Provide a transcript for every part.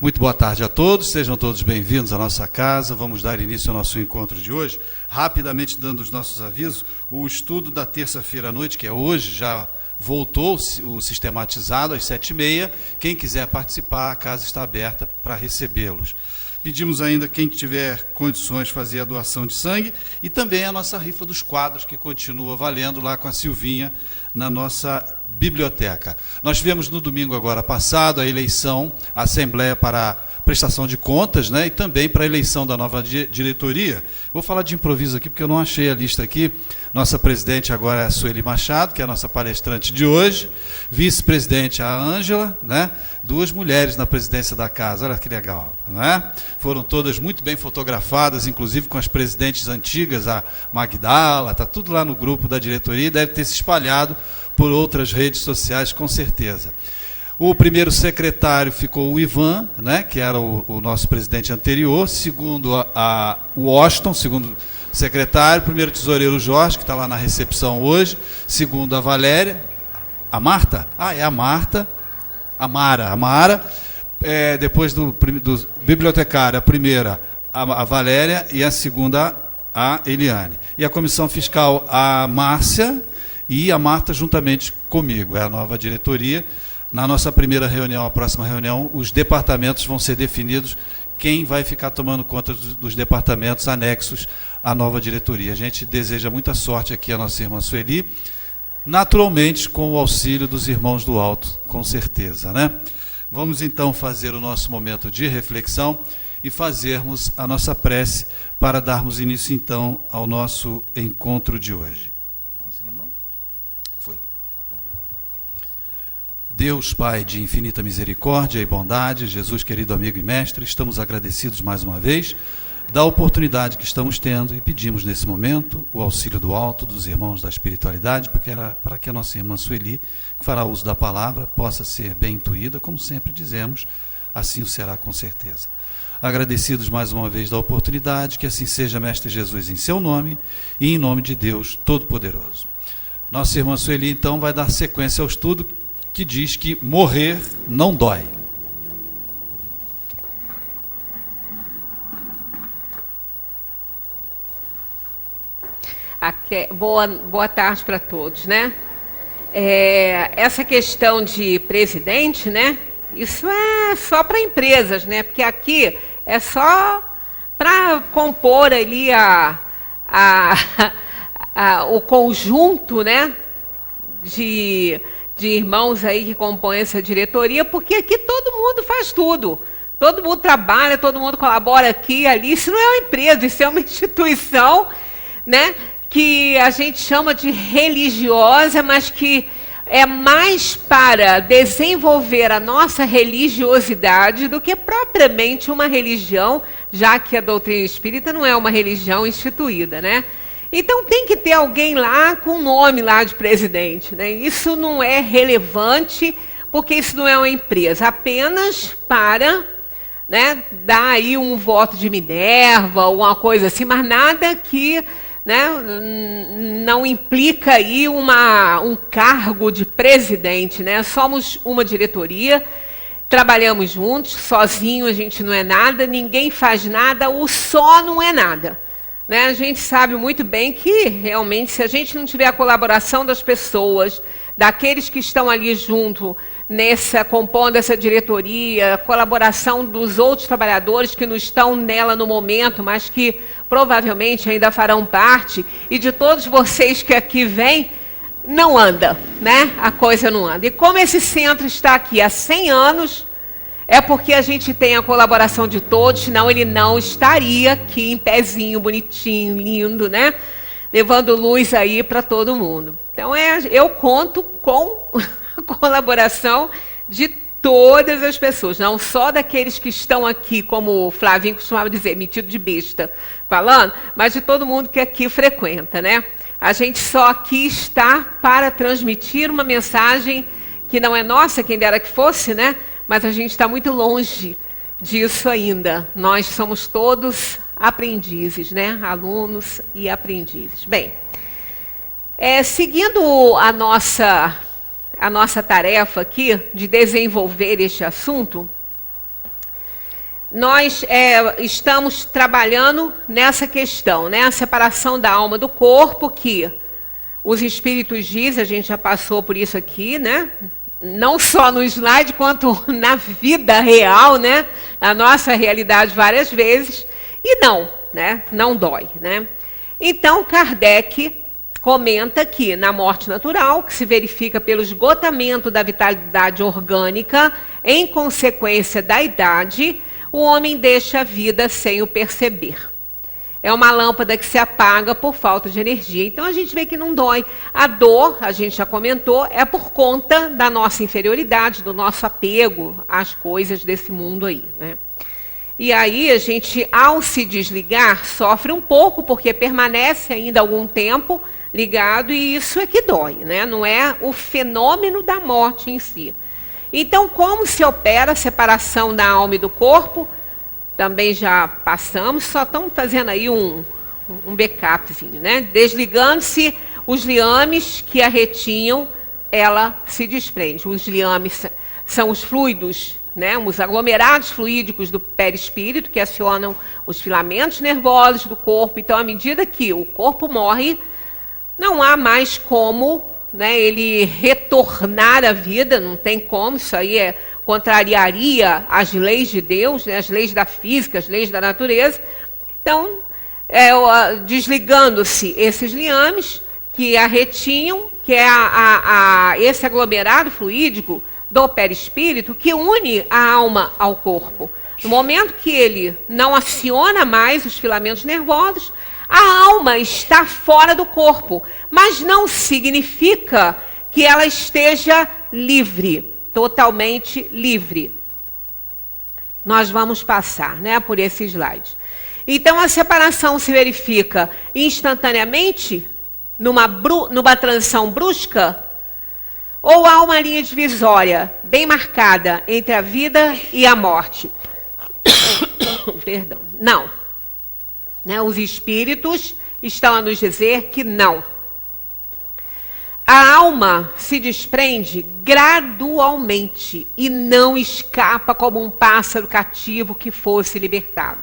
Muito boa tarde a todos, sejam todos bem-vindos à nossa casa. Vamos dar início ao nosso encontro de hoje. Rapidamente dando os nossos avisos, o estudo da terça-feira à noite, que é hoje, já voltou o sistematizado às 7h30. Quem quiser participar, a casa está aberta para recebê-los. Pedimos ainda, quem tiver condições, fazer a doação de sangue e também a nossa rifa dos quadros, que continua valendo lá com a Silvinha na nossa biblioteca. Nós tivemos no domingo agora passado a eleição, a Assembleia para prestação de contas, né, e também para a eleição da nova diretoria. Vou falar de improviso aqui, porque eu não achei a lista aqui. Nossa presidente agora é a Sueli Machado, que é a nossa palestrante de hoje. Vice-presidente a Ângela, né? 2 mulheres na presidência da casa, olha que legal, né? Foram todas muito bem fotografadas, inclusive com as presidentes antigas, a Magdala, está tudo lá no grupo da diretoria e deve ter se espalhado por outras redes sociais, com certeza. O primeiro secretário ficou o Ivan, né, que era o nosso presidente anterior. Segundo o Washington, segundo secretário. Primeiro tesoureiro o Jorge, que está lá na recepção hoje. Segundo a Valéria. A Marta? É a Marta. A Mara. Depois do bibliotecário, a primeira a Valéria e a segunda a Eliane. E a comissão fiscal a Márcia e a Marta juntamente comigo. É a nova diretoria. Na nossa primeira reunião, a próxima reunião, os departamentos vão ser definidos, quem vai ficar tomando conta dos departamentos anexos à nova diretoria. A gente deseja muita sorte aqui à nossa irmã Sueli, naturalmente com o auxílio dos irmãos do alto, com certeza, né? Vamos então fazer o nosso momento de reflexão e fazermos a nossa prece para darmos início então ao nosso encontro de hoje. Deus, Pai de infinita misericórdia e bondade, Jesus, querido amigo e mestre, estamos agradecidos mais uma vez da oportunidade que estamos tendo e pedimos nesse momento o auxílio do alto, dos irmãos da espiritualidade, para que a nossa irmã Sueli, que fará uso da palavra, possa ser bem intuída, como sempre dizemos, assim o será com certeza. Agradecidos mais uma vez da oportunidade, que assim seja, Mestre Jesus, em seu nome e em nome de Deus Todo-Poderoso. Nossa irmã Sueli, então, vai dar sequência ao estudo que diz que morrer não dói. Boa tarde para todos, né? Essa questão de presidente, né? Isso é só para empresas, né? Porque aqui é só para compor ali o conjunto, né? De irmãos aí que compõem essa diretoria, porque aqui todo mundo faz tudo. Todo mundo trabalha, todo mundo colabora aqui e ali. Isso não é uma empresa, isso é uma instituição, né, que a gente chama de religiosa, mas que é mais para desenvolver a nossa religiosidade do que propriamente uma religião, já que a doutrina espírita não é uma religião instituída, né? Então tem que ter alguém lá com o nome lá de presidente, né? Isso não é relevante, porque isso não é uma empresa, apenas para, né, dar aí um voto de Minerva, uma coisa assim, mas nada que, né, não implica aí um cargo de presidente, né? Somos uma diretoria, trabalhamos juntos, sozinho a gente não é nada, ninguém faz nada, o só não é nada. Né? A gente sabe muito bem que, realmente, se a gente não tiver a colaboração das pessoas, daqueles que estão ali junto, compondo essa diretoria, a colaboração dos outros trabalhadores que não estão nela no momento, mas que provavelmente ainda farão parte, e de todos vocês que aqui vêm, não anda, né? A coisa não anda. E como esse centro está aqui há 100 anos... é porque a gente tem a colaboração de todos, senão ele não estaria aqui em pezinho, bonitinho, lindo, né? Levando luz aí para todo mundo. Então, eu conto com a colaboração de todas as pessoas, não só daqueles que estão aqui, como o Flavinho costumava dizer, metido de besta, falando, mas de todo mundo que aqui frequenta, né? A gente só aqui está para transmitir uma mensagem que não é nossa, quem dera que fosse, né? Mas a gente está muito longe disso ainda. Nós somos todos aprendizes, né? Alunos e aprendizes. Bem, seguindo a nossa tarefa aqui de desenvolver este assunto, nós estamos trabalhando nessa questão, né? A separação da alma do corpo, que os espíritos dizem, a gente já passou por isso aqui, né? Não só no slide, quanto na vida real, né? Na nossa realidade várias vezes. E não, né? Não dói, né? Então, Kardec comenta que na morte natural, que se verifica pelo esgotamento da vitalidade orgânica em consequência da idade, o homem deixa a vida sem o perceber. É uma lâmpada que se apaga por falta de energia. Então a gente vê que não dói. A dor, a gente já comentou, é por conta da nossa inferioridade, do nosso apego às coisas desse mundo aí, né? E aí a gente, ao se desligar, sofre um pouco, porque permanece ainda algum tempo ligado, e isso é que dói, né? Não é o fenômeno da morte em si. Então, como se opera a separação da alma e do corpo? Também já passamos, só estamos fazendo aí um backupzinho, né? Desligando-se os liames que a retinham, ela se desprende. Os liames são os fluidos, né? Os aglomerados fluídicos do perispírito, que acionam os filamentos nervosos do corpo. Então, à medida que o corpo morre, não há mais como, né, ele retornar à vida, não tem como, isso aí contrariaria as leis de Deus, né, as leis da física, as leis da natureza. Então, desligando-se esses liames que a retinham, que é esse aglomerado fluídico do perispírito, que une a alma ao corpo. No momento que ele não aciona mais os filamentos nervosos, a alma está fora do corpo, mas não significa que ela esteja livre, totalmente livre. Nós vamos passar, né, por esse slide. Então, a separação se verifica instantaneamente, numa transição brusca, ou há uma linha divisória bem marcada entre a vida e a morte? Perdão, não. Né, os espíritos estão a nos dizer que não. A alma se desprende gradualmente e não escapa como um pássaro cativo que fosse libertado.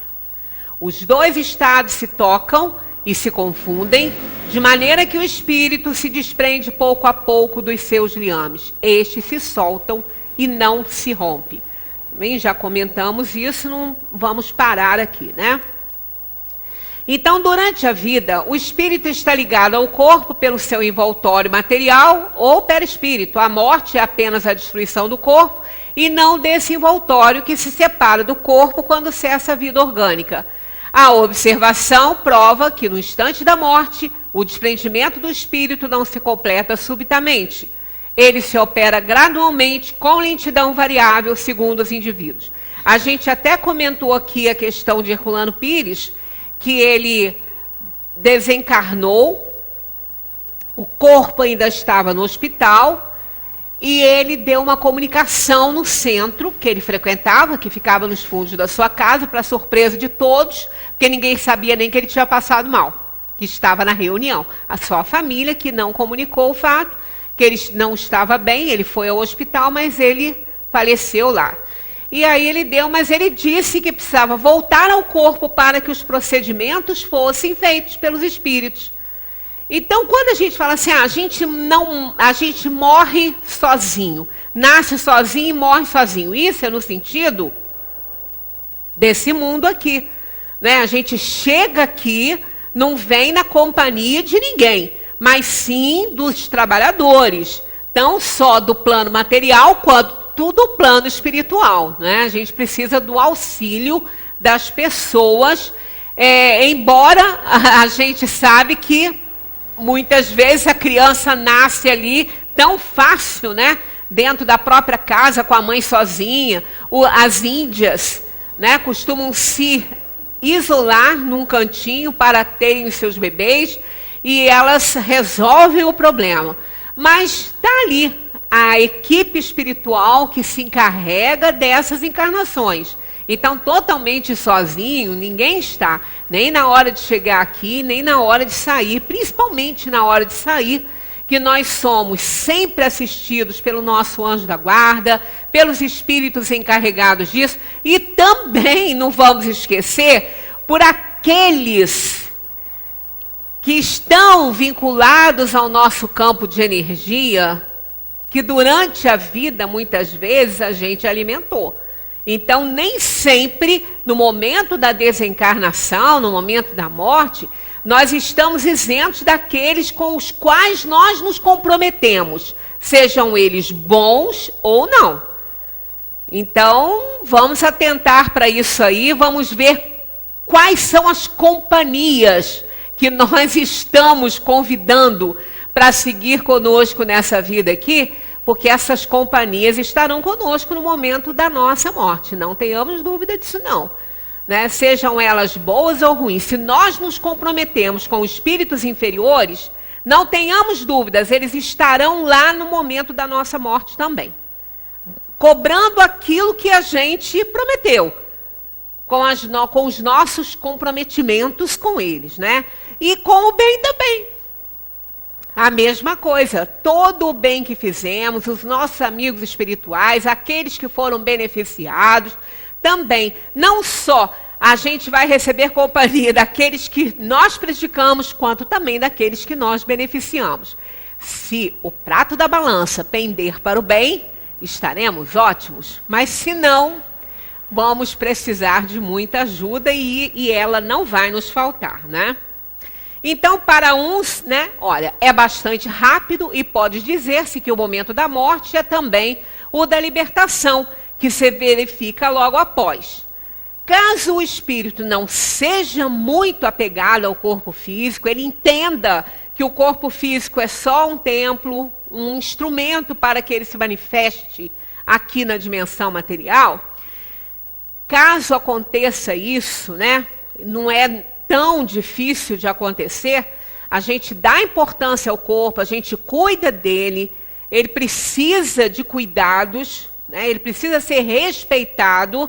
Os dois estados se tocam e se confundem, de maneira que o espírito se desprende pouco a pouco dos seus liames. Estes se soltam e não se rompem. Bem, já comentamos isso, não vamos parar aqui, né? Então, durante a vida, o espírito está ligado ao corpo pelo seu envoltório material ou perispírito. A morte é apenas a destruição do corpo e não desse envoltório que se separa do corpo quando cessa a vida orgânica. A observação prova que, no instante da morte, o desprendimento do espírito não se completa subitamente. Ele se opera gradualmente, com lentidão variável, segundo os indivíduos. A gente até comentou aqui a questão de Herculano Pires, que ele desencarnou, o corpo ainda estava no hospital, e ele deu uma comunicação no centro que ele frequentava, que ficava nos fundos da sua casa, para surpresa de todos, porque ninguém sabia nem que ele tinha passado mal, que estava na reunião. Só a família que não comunicou o fato, que ele não estava bem, ele foi ao hospital, mas ele faleceu lá. E aí ele mas ele disse que precisava voltar ao corpo para que os procedimentos fossem feitos pelos espíritos. Então, quando a gente fala assim, a gente morre sozinho, nasce sozinho e morre sozinho. Isso é no sentido desse mundo aqui, né? A gente chega aqui, não vem na companhia de ninguém, mas sim dos trabalhadores, não só do plano material, quanto do plano espiritual, né? A gente precisa do auxílio das pessoas, embora a gente sabe que muitas vezes a criança nasce ali tão fácil, né? Dentro da própria casa, com a mãe sozinha. As índias, né, costumam se isolar num cantinho para terem os seus bebês e elas resolvem o problema. Mas está ali a equipe espiritual que se encarrega dessas encarnações. Então, totalmente sozinho, ninguém está, nem na hora de chegar aqui, nem na hora de sair, principalmente na hora de sair, que nós somos sempre assistidos pelo nosso anjo da guarda, pelos espíritos encarregados disso, e também, não vamos esquecer, por aqueles que estão vinculados ao nosso campo de energia, que durante a vida, muitas vezes, a gente alimentou. Então, nem sempre, no momento da desencarnação, no momento da morte, nós estamos isentos daqueles com os quais nós nos comprometemos, sejam eles bons ou não. Então, vamos atentar para isso aí, vamos ver quais são as companhias que nós estamos convidando para seguir conosco nessa vida aqui, porque essas companhias estarão conosco no momento da nossa morte. Não tenhamos dúvida disso, não. Né? Sejam elas boas ou ruins. Se nós nos comprometemos com espíritos inferiores, não tenhamos dúvidas, eles estarão lá no momento da nossa morte também. Cobrando aquilo que a gente prometeu, com os nossos comprometimentos com eles, né? E com o bem também. A mesma coisa, todo o bem que fizemos, os nossos amigos espirituais, aqueles que foram beneficiados, também, não só a gente vai receber companhia daqueles que nós prejudicamos, quanto também daqueles que nós beneficiamos. Se o prato da balança pender para o bem, estaremos ótimos, mas se não, vamos precisar de muita ajuda e ela não vai nos faltar, né? Então, para uns, né, olha, é bastante rápido e pode dizer-se que o momento da morte é também o da libertação, que se verifica logo após. Caso o espírito não seja muito apegado ao corpo físico, ele entenda que o corpo físico é só um templo, um instrumento para que ele se manifeste aqui na dimensão material. Caso aconteça isso, né, não é tão difícil de acontecer, a gente dá importância ao corpo, a gente cuida dele, ele precisa de cuidados, né, ele precisa ser respeitado,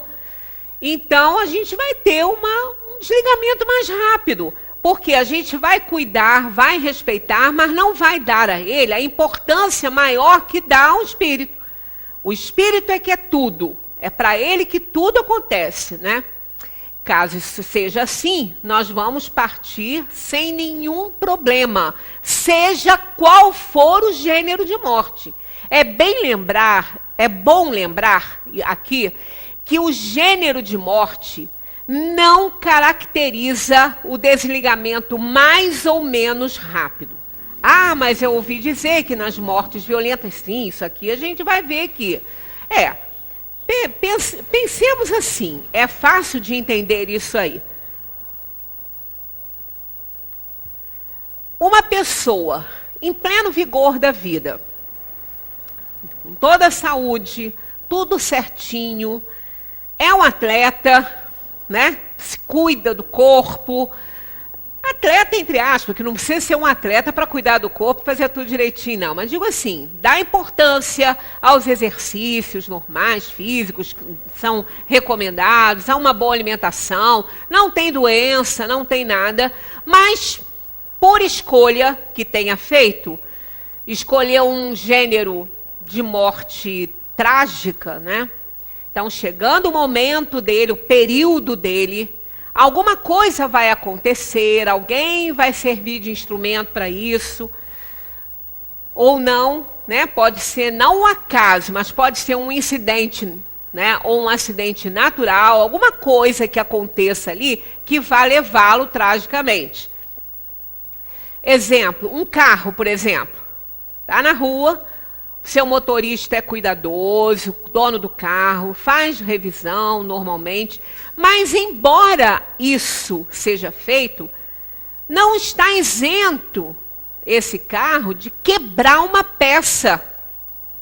então a gente vai ter um desligamento mais rápido, porque a gente vai cuidar, vai respeitar, mas não vai dar a ele a importância maior que dá ao espírito. O espírito é que é tudo, é para ele que tudo acontece, né? Caso isso seja assim, nós vamos partir sem nenhum problema, seja qual for o gênero de morte. É bom lembrar aqui que o gênero de morte não caracteriza o desligamento mais ou menos rápido. Ah, mas eu ouvi dizer que nas mortes violentas, sim, isso aqui a gente vai ver aqui. Pensemos assim, é fácil de entender isso aí. Uma pessoa em pleno vigor da vida, com toda a saúde, tudo certinho, é um atleta, né? Se cuida do corpo. Atleta, entre aspas, que não precisa ser um atleta para cuidar do corpo e fazer tudo direitinho, não. Mas digo assim, dá importância aos exercícios normais, físicos, que são recomendados, a uma boa alimentação, não tem doença, não tem nada, mas por escolha que tenha feito, escolheu um gênero de morte trágica, né? Então, chegando o momento dele, o período dele, alguma coisa vai acontecer, alguém vai servir de instrumento para isso, ou não, né? Pode ser não um acaso, mas pode ser um incidente, né? Ou um acidente natural, alguma coisa que aconteça ali que vai levá-lo tragicamente. Exemplo, um carro, por exemplo, está na rua, seu motorista é cuidadoso, dono do carro, faz revisão normalmente, mas embora isso seja feito, não está isento esse carro de quebrar uma peça,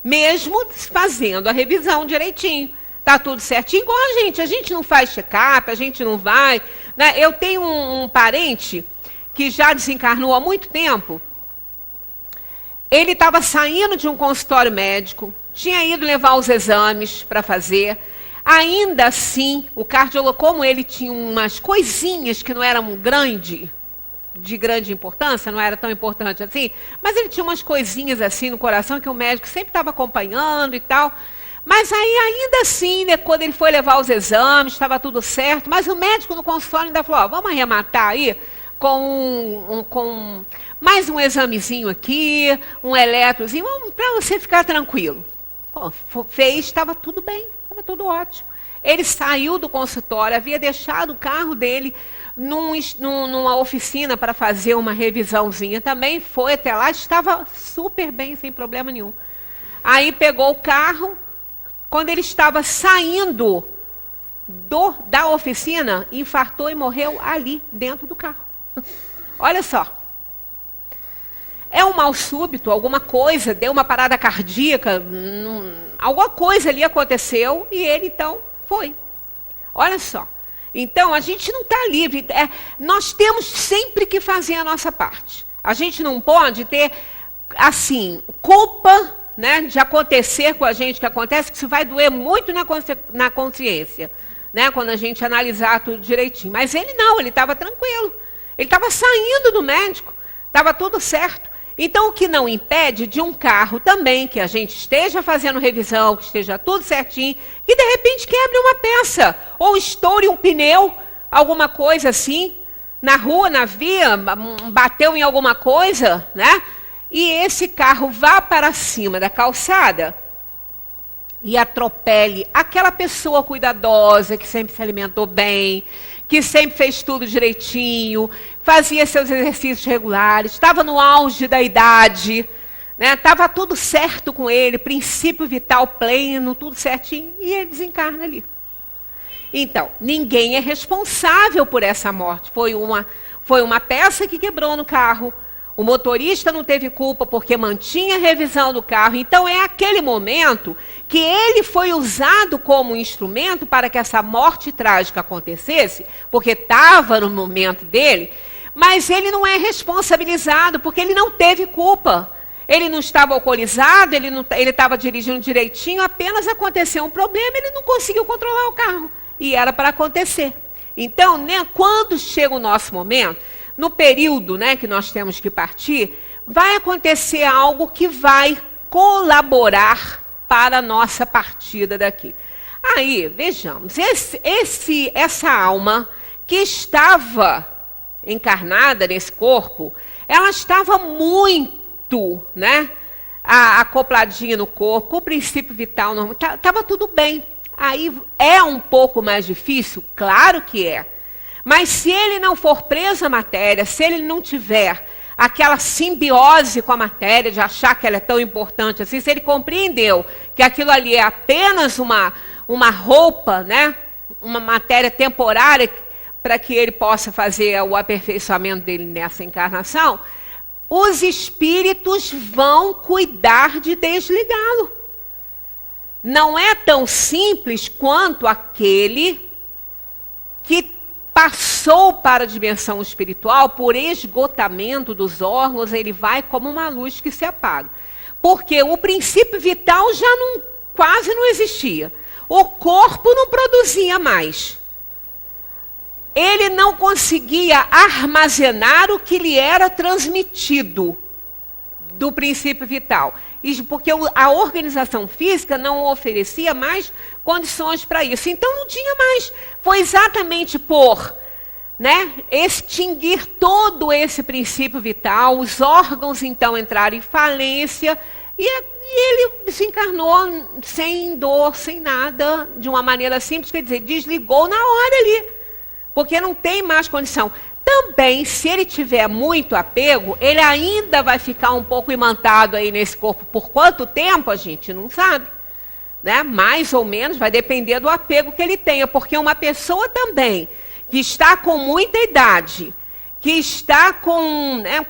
mesmo fazendo a revisão direitinho. Está tudo certinho, igual a gente não faz check-up, a gente não vai, né? Eu tenho um parente que já desencarnou há muito tempo. Ele estava saindo de um consultório médico, tinha ido levar os exames para fazer. Ainda assim, o cardiólogo, como ele tinha umas coisinhas que não eram grandes, de grande importância, não era tão importante assim, mas ele tinha umas coisinhas assim no coração que o médico sempre estava acompanhando e tal. Mas aí, ainda assim, né, quando ele foi levar os exames, estava tudo certo, mas o médico no consultório ainda falou, ó, vamos arrematar aí com mais um examezinho aqui, um eletrozinho, para você ficar tranquilo. Pô, fez, estava tudo bem, estava tudo ótimo. Ele saiu do consultório, havia deixado o carro dele numa oficina para fazer uma revisãozinha também, foi até lá, estava super bem, sem problema nenhum. Aí pegou o carro, quando ele estava saindo da oficina, infartou e morreu ali, dentro do carro. Olha só. É um mal súbito, alguma coisa, deu uma parada cardíaca, alguma coisa ali aconteceu e ele então foi. Olha só. Então, a gente não está livre. Nós temos sempre que fazer a nossa parte. A gente não pode ter, assim, culpa, né, de acontecer com a gente o que acontece, que isso vai doer muito na consciência, né, quando a gente analisar tudo direitinho. Mas ele não, ele estava tranquilo. Ele estava saindo do médico, estava tudo certo. Então, o que não impede de um carro também, que a gente esteja fazendo revisão, que esteja tudo certinho, que de repente quebre uma peça, ou estoure um pneu, alguma coisa assim, na rua, na via, bateu em alguma coisa, né? E esse carro vá para cima da calçada e atropele aquela pessoa cuidadosa, que sempre se alimentou bem, que sempre fez tudo direitinho, fazia seus exercícios regulares, estava no auge da idade, né? Estava tudo certo com ele, princípio vital pleno, tudo certinho, e ele desencarna ali. Então, ninguém é responsável por essa morte. Foi uma peça que quebrou no carro. O motorista não teve culpa porque mantinha a revisão do carro. Então, é aquele momento que ele foi usado como instrumento para que essa morte trágica acontecesse, porque estava no momento dele, mas ele não é responsabilizado, porque ele não teve culpa. Ele não estava alcoolizado, ele estava dirigindo direitinho, apenas aconteceu um problema, ele não conseguiu controlar o carro. E era para acontecer. Então, né, quando chega o nosso momento, no período, né, que nós temos que partir, vai acontecer algo que vai colaborar para a nossa partida daqui. Aí, vejamos, essa alma que estava encarnada nesse corpo, ela estava muito, né, acopladinha no corpo, o princípio vital normal, estava tudo bem. Aí é um pouco mais difícil? Claro que é. Mas se ele não for preso à matéria, se ele não tiver aquela simbiose com a matéria, de achar que ela é tão importante assim, se ele compreendeu que aquilo ali é apenas uma roupa, né, uma matéria temporária para que ele possa fazer o aperfeiçoamento dele nessa encarnação, os espíritos vão cuidar de desligá-lo. Não é tão simples quanto aquele que passou para a dimensão espiritual, por esgotamento dos órgãos, ele vai como uma luz que se apaga. Porque o princípio vital já quase não existia. O corpo não produzia mais. Ele não conseguia armazenar o que lhe era transmitido do princípio vital. Porque a organização física não oferecia mais condições para isso. Então não tinha mais. Foi exatamente por, né, extinguir todo esse princípio vital, os órgãos então entraram em falência e ele desencarnou sem dor, sem nada, de uma maneira simples, quer dizer, desligou na hora ali, porque não tem mais condição. Também, se ele tiver muito apego, ele ainda vai ficar um pouco imantado aí nesse corpo. Por quanto tempo, a gente não sabe. Né? Mais ou menos, vai depender do apego que ele tenha. Porque uma pessoa também que está com muita idade, que está com, né,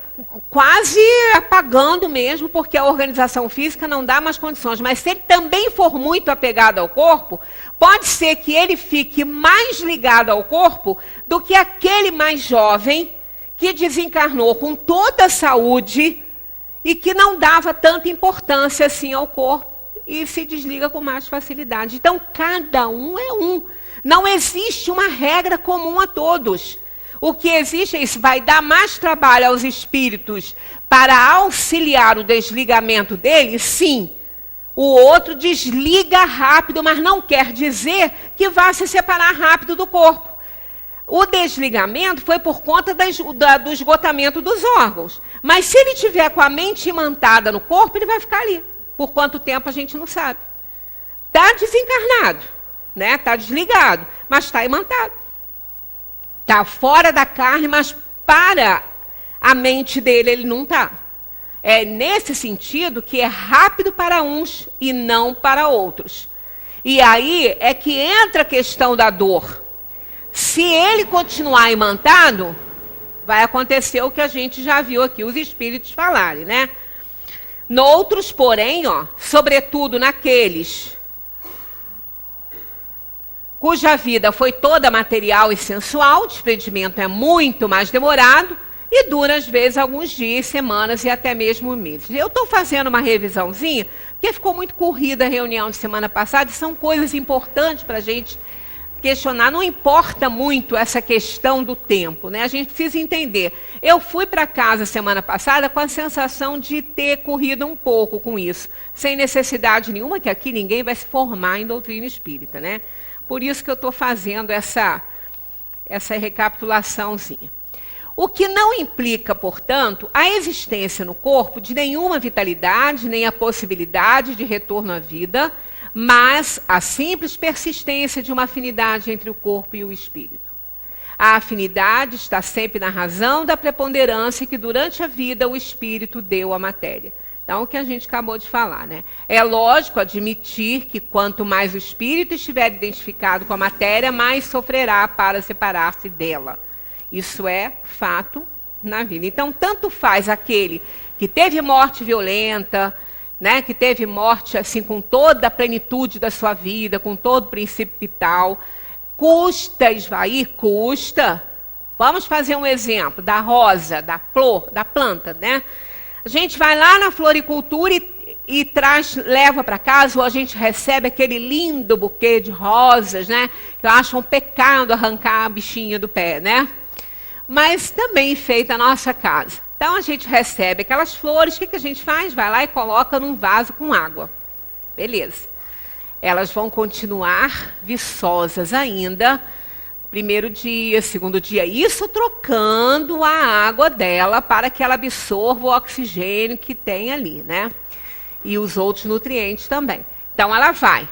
quase apagando mesmo, porque a organização física não dá mais condições. Mas se ele também for muito apegado ao corpo, pode ser que ele fique mais ligado ao corpo do que aquele mais jovem que desencarnou com toda a saúde e que não dava tanta importância assim ao corpo e se desliga com mais facilidade. Então, cada um é um. Não existe uma regra comum a todos. O que existe é isso, vai dar mais trabalho aos espíritos para auxiliar o desligamento dele? Sim. O outro desliga rápido, mas não quer dizer que vá se separar rápido do corpo. O desligamento foi por conta do esgotamento dos órgãos. Mas se ele tiver com a mente imantada no corpo, ele vai ficar ali. Por quanto tempo a gente não sabe. Está desencarnado, né? Está desligado, mas está imantado. Está fora da carne, mas para a mente dele ele não está. É nesse sentido que é rápido para uns e não para outros. E aí é que entra a questão da dor. Se ele continuar imantado, vai acontecer o que a gente já viu aqui os espíritos falarem, né? Noutros, porém, sobretudo naqueles cuja vida foi toda material e sensual, o desprendimento é muito mais demorado e dura, às vezes, alguns dias, semanas e até mesmo meses. Eu estou fazendo uma revisãozinha, porque ficou muito corrida a reunião de semana passada, e são coisas importantes para a gente questionar. Não importa muito essa questão do tempo, né? A gente precisa entender. Eu fui para casa semana passada com a sensação de ter corrido um pouco com isso, sem necessidade nenhuma, que aqui ninguém vai se formar em doutrina espírita, né? Por isso que eu estou fazendo essa recapitulaçãozinha. O que não implica, portanto, a existência no corpo de nenhuma vitalidade, nem a possibilidade de retorno à vida, mas a simples persistência de uma afinidade entre o corpo e o espírito. A afinidade está sempre na razão da preponderância que durante a vida o espírito deu à matéria. Então, o que a gente acabou de falar, né? É lógico admitir que quanto mais o espírito estiver identificado com a matéria, mais sofrerá para separar-se dela. Isso é fato na vida. Então, tanto faz aquele que teve morte violenta, né, que teve morte assim com toda a plenitude da sua vida, com todo o princípio vital, custa esvair? Custa. Vamos fazer um exemplo da rosa, da flor, da planta, né? A gente vai lá na floricultura e traz, leva para casa, ou a gente recebe aquele lindo buquê de rosas, né? Que eu acho um pecado arrancar a bichinha do pé, né? Mas também feita a nossa casa. Então a gente recebe aquelas flores, o que a gente faz? Vai lá e coloca num vaso com água. Beleza. Elas vão continuar viçosas ainda, primeiro dia, segundo dia, isso trocando a água dela para que ela absorva o oxigênio que tem ali, né? E os outros nutrientes também. Então ela vai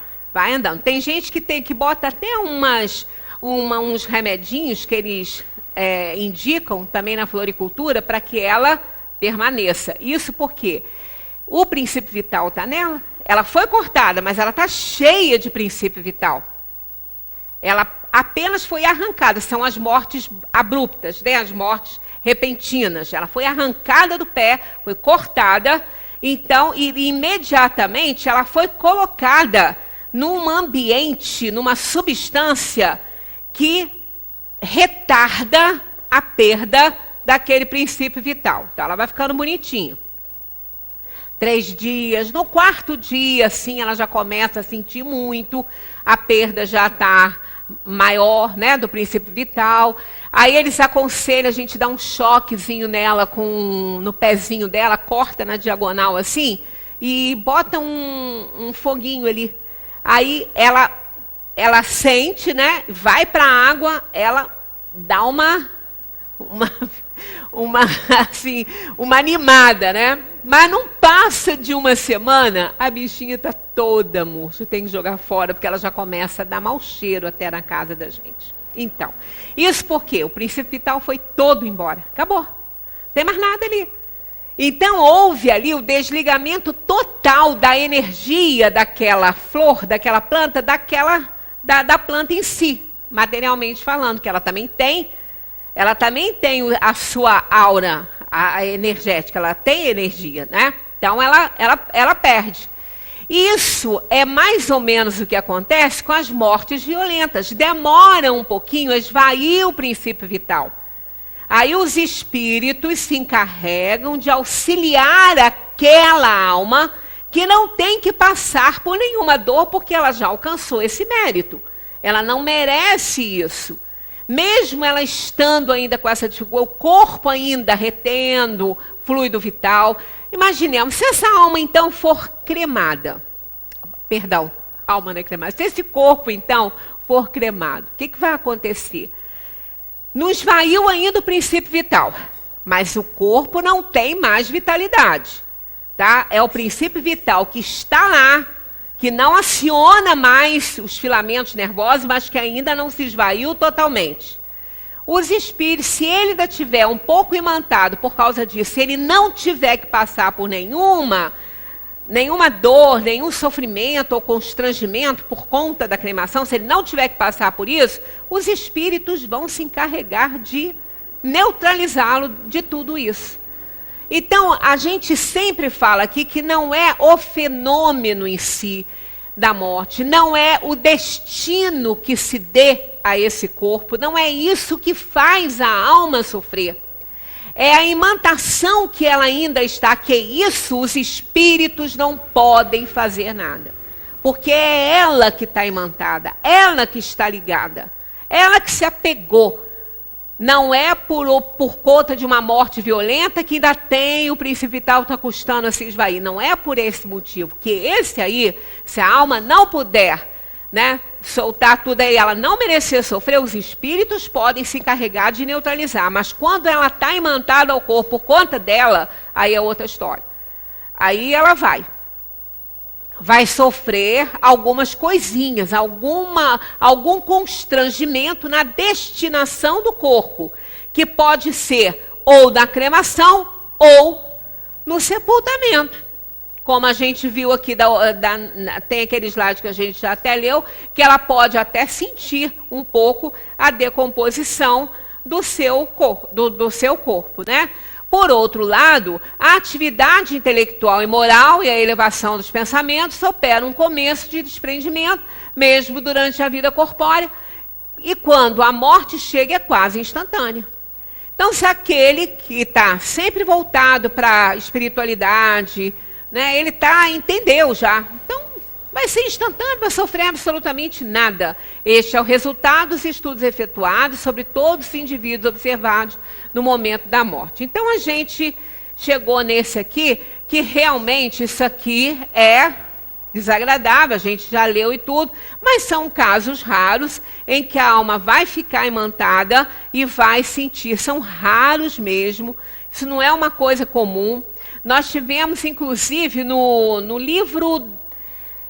andando. Tem gente que bota até uns remedinhos que eles indicam também na floricultura para que ela permaneça. Isso porque o princípio vital está nela, ela foi cortada, mas ela está cheia de princípio vital. Ela apenas foi arrancada, são as mortes abruptas, né? As mortes repentinas. Ela foi arrancada do pé, foi cortada, então, e imediatamente ela foi colocada num ambiente, numa substância que retarda a perda daquele princípio vital. Então, ela vai ficando bonitinha. 3 dias, no 4º dia, assim, ela já começa a sentir muito, a perda já está maior, né, do princípio vital. Aí eles aconselham a gente dar um choquezinho nela no pezinho dela, corta na diagonal assim, e bota um foguinho ali. Aí ela sente, né, vai para a água, ela dá uma animada, né? Mas não passa de uma semana, a bichinha está toda murcha, tem que jogar fora, porque ela já começa a dar mau cheiro até na casa da gente. Então, isso porque o princípio vital foi todo embora, acabou, não tem mais nada ali. Então, houve ali o desligamento total da energia daquela flor, daquela planta, da planta em si, materialmente falando, que ela também tem a sua aura a energética, ela tem energia, né? Então, ela perde. Isso é mais ou menos o que acontece com as mortes violentas. Demora um pouquinho a esvair o princípio vital. Aí os espíritos se encarregam de auxiliar aquela alma que não tem que passar por nenhuma dor, porque ela já alcançou esse mérito. Ela não merece isso. mesmo ela estando ainda com essa dificuldade, o corpo ainda retendo fluido vital, imaginemos, se essa alma então for cremada, perdão, alma não é cremada, se esse corpo então for cremado, o que vai acontecer? Não esvaiu ainda o princípio vital, mas o corpo não tem mais vitalidade, tá? É o princípio vital que está lá, que não aciona mais os filamentos nervosos, mas que ainda não se esvaiu totalmente. Os espíritos, se ele ainda tiver um pouco imantado por causa disso, se ele não tiver que passar por nenhuma dor, nenhum sofrimento ou constrangimento por conta da cremação, se ele não tiver que passar por isso, os espíritos vão se encarregar de neutralizá-lo de tudo isso. Então, a gente sempre fala aqui que não é o fenômeno em si da morte, não é o destino que se dê a esse corpo, não é isso que faz a alma sofrer. É a imantação que ela ainda está, que isso os espíritos não podem fazer nada. Porque é ela que está imantada, ela que está ligada, ela que se apegou. Não é por conta de uma morte violenta que ainda tem o princípio vital está custando a se esvair. Não é por esse motivo. Que esse aí, se a alma não puder, né, soltar tudo aí, ela não merecer sofrer, os espíritos podem se encarregar de neutralizar. Mas quando ela está imantada ao corpo por conta dela, aí é outra história. Aí ela vai sofrer algumas coisinhas, algum constrangimento na destinação do corpo, que pode ser ou na cremação ou no sepultamento. Como a gente viu aqui, tem aquele slide que a gente já até leu, que ela pode até sentir um pouco a decomposição do seu corpo, né? Por outro lado, a atividade intelectual e moral e a elevação dos pensamentos operam um começo de desprendimento, mesmo durante a vida corpórea, e quando a morte chega é quase instantânea. Então, se aquele que está sempre voltado para a espiritualidade, né, ele entendeu já, então vai ser instantâneo, vai sofrer absolutamente nada. Este é o resultado dos estudos efetuados sobre todos os indivíduos observados no momento da morte. Então, a gente chegou nesse aqui, que realmente isso aqui é desagradável, a gente já leu e tudo, mas são casos raros em que a alma vai ficar imantada e vai sentir, são raros mesmo, isso não é uma coisa comum. Nós tivemos, inclusive, no livro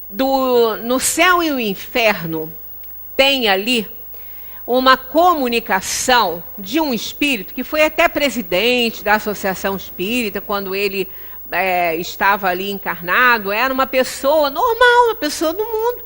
No Céu e o Inferno, tem ali uma comunicação de um espírito que foi até presidente da Associação Espírita, quando ele estava ali encarnado, era uma pessoa normal, uma pessoa do mundo.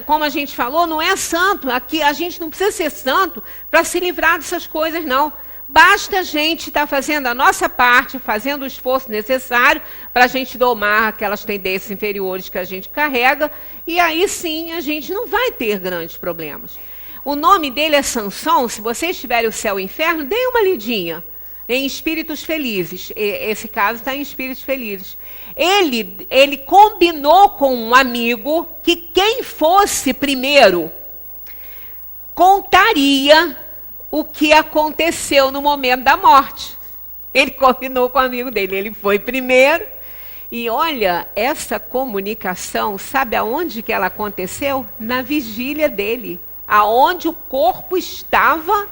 Como a gente falou, não é santo. Aqui a gente não precisa ser santo para se livrar dessas coisas, não. Basta a gente estar fazendo a nossa parte, fazendo o esforço necessário para a gente domar aquelas tendências inferiores que a gente carrega, e aí sim a gente não vai ter grandes problemas. O nome dele é Sansão. Se vocês tiverem o Céu e o Inferno, deem uma lidinha em Espíritos Felizes. Esse caso está em Espíritos Felizes. Ele combinou com um amigo que quem fosse primeiro contaria o que aconteceu no momento da morte. Ele combinou com o amigo dele, ele foi primeiro. E olha, essa comunicação, sabe aonde que ela aconteceu? Na vigília dele, aonde o corpo estava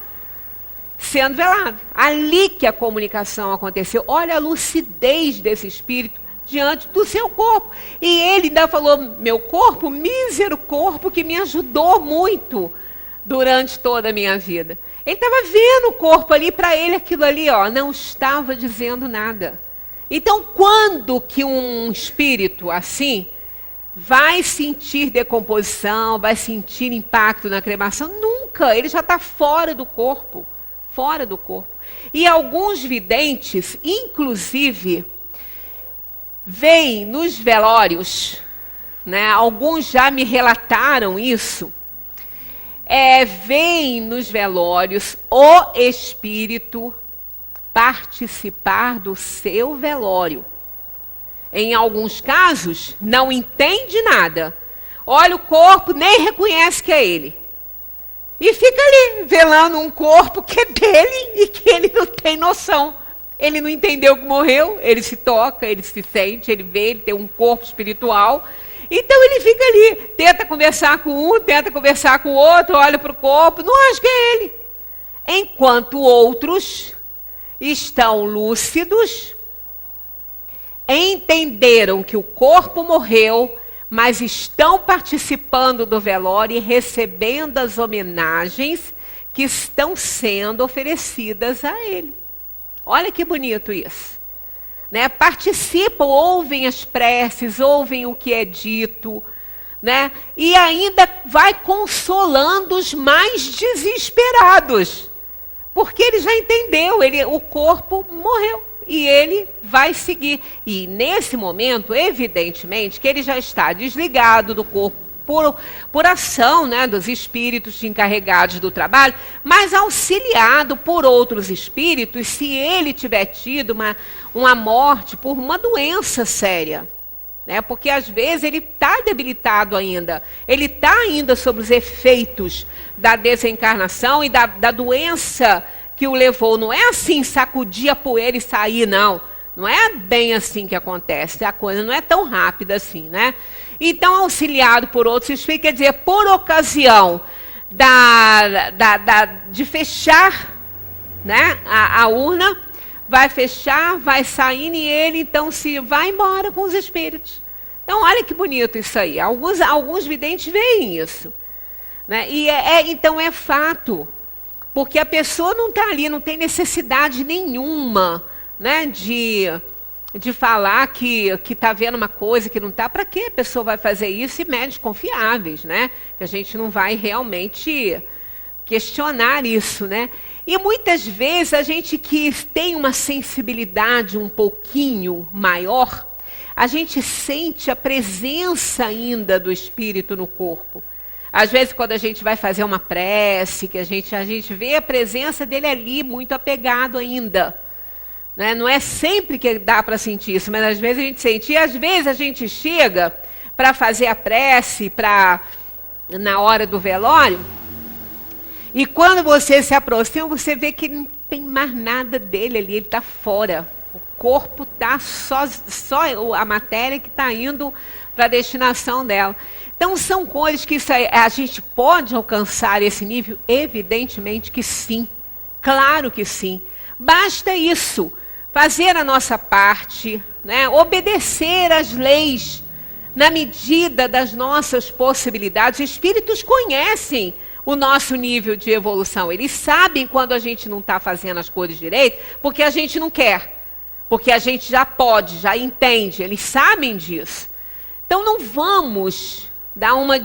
sendo velado. Ali que a comunicação aconteceu. Olha a lucidez desse espírito diante do seu corpo. E ele ainda falou, meu corpo, mísero corpo que me ajudou muito durante toda a minha vida. Ele estava vendo o corpo ali, para ele aquilo ali, não estava dizendo nada. Então, quando que um espírito assim vai sentir decomposição, vai sentir impacto na cremação? Nunca, ele já está fora do corpo. Fora do corpo. E alguns videntes, inclusive, veem nos velórios, né, alguns já me relataram isso, veem nos velórios o espírito participar do seu velório. Em alguns casos, não entende nada. Olha o corpo, nem reconhece que é ele. E fica ali, velando um corpo que é dele e que ele não tem noção. Ele não entendeu que morreu, ele se toca, ele se sente, ele vê, ele tem um corpo espiritual. Então ele fica ali, tenta conversar com um, tenta conversar com o outro, olha para o corpo, não acha que é ele. Enquanto outros estão lúcidos, entenderam que o corpo morreu, mas estão participando do velório e recebendo as homenagens que estão sendo oferecidas a ele. Olha que bonito isso. Né? Participam, ouvem as preces, ouvem o que é dito, né? E ainda vai consolando os mais desesperados, porque ele já entendeu, o corpo morreu e ele vai seguir. E nesse momento, evidentemente, que ele já está desligado do corpo por ação, né, dos espíritos encarregados do trabalho, mas auxiliado por outros espíritos, se ele tiver tido uma morte por uma doença séria. Né, porque às vezes ele está debilitado ainda, ele está ainda sob os efeitos da desencarnação e da doença que o levou. Não é assim, sacudir a poeira e sair, não. Não é bem assim que acontece, a coisa não é tão rápida assim, né? Então, auxiliado por outros espíritos, quer dizer, por ocasião de fechar, né, a urna, vai fechar, vai saindo e ele, então, se vai embora com os espíritos. Então, olha que bonito isso aí. Alguns videntes veem isso. Né? E então, é fato. Porque a pessoa não está ali, não tem necessidade nenhuma, né, de falar que está vendo uma coisa que não está. Para que a pessoa vai fazer isso? E médios confiáveis, né? Que a gente não vai realmente questionar isso, né? E muitas vezes a gente que tem uma sensibilidade um pouquinho maior, a gente sente a presença ainda do espírito no corpo. Às vezes, quando a gente vai fazer uma prece, que a gente vê a presença dele ali, muito apegado ainda. Né? Não é sempre que dá para sentir isso, mas às vezes a gente sente. E às vezes a gente chega para fazer a prece na hora do velório, e quando você se aproxima, você vê que não tem mais nada dele ali, ele está fora. O corpo está só a matéria que está indo para a destinação dela. Então, são coisas que a gente pode alcançar esse nível? Evidentemente que sim. Claro que sim. Basta isso, fazer a nossa parte, né? Obedecer às leis na medida das nossas possibilidades. Os espíritos conhecem o nosso nível de evolução. Eles sabem quando a gente não está fazendo as coisas direito, porque a gente não quer. Porque a gente já pode, já entende. Eles sabem disso. Então, não vamos dar uma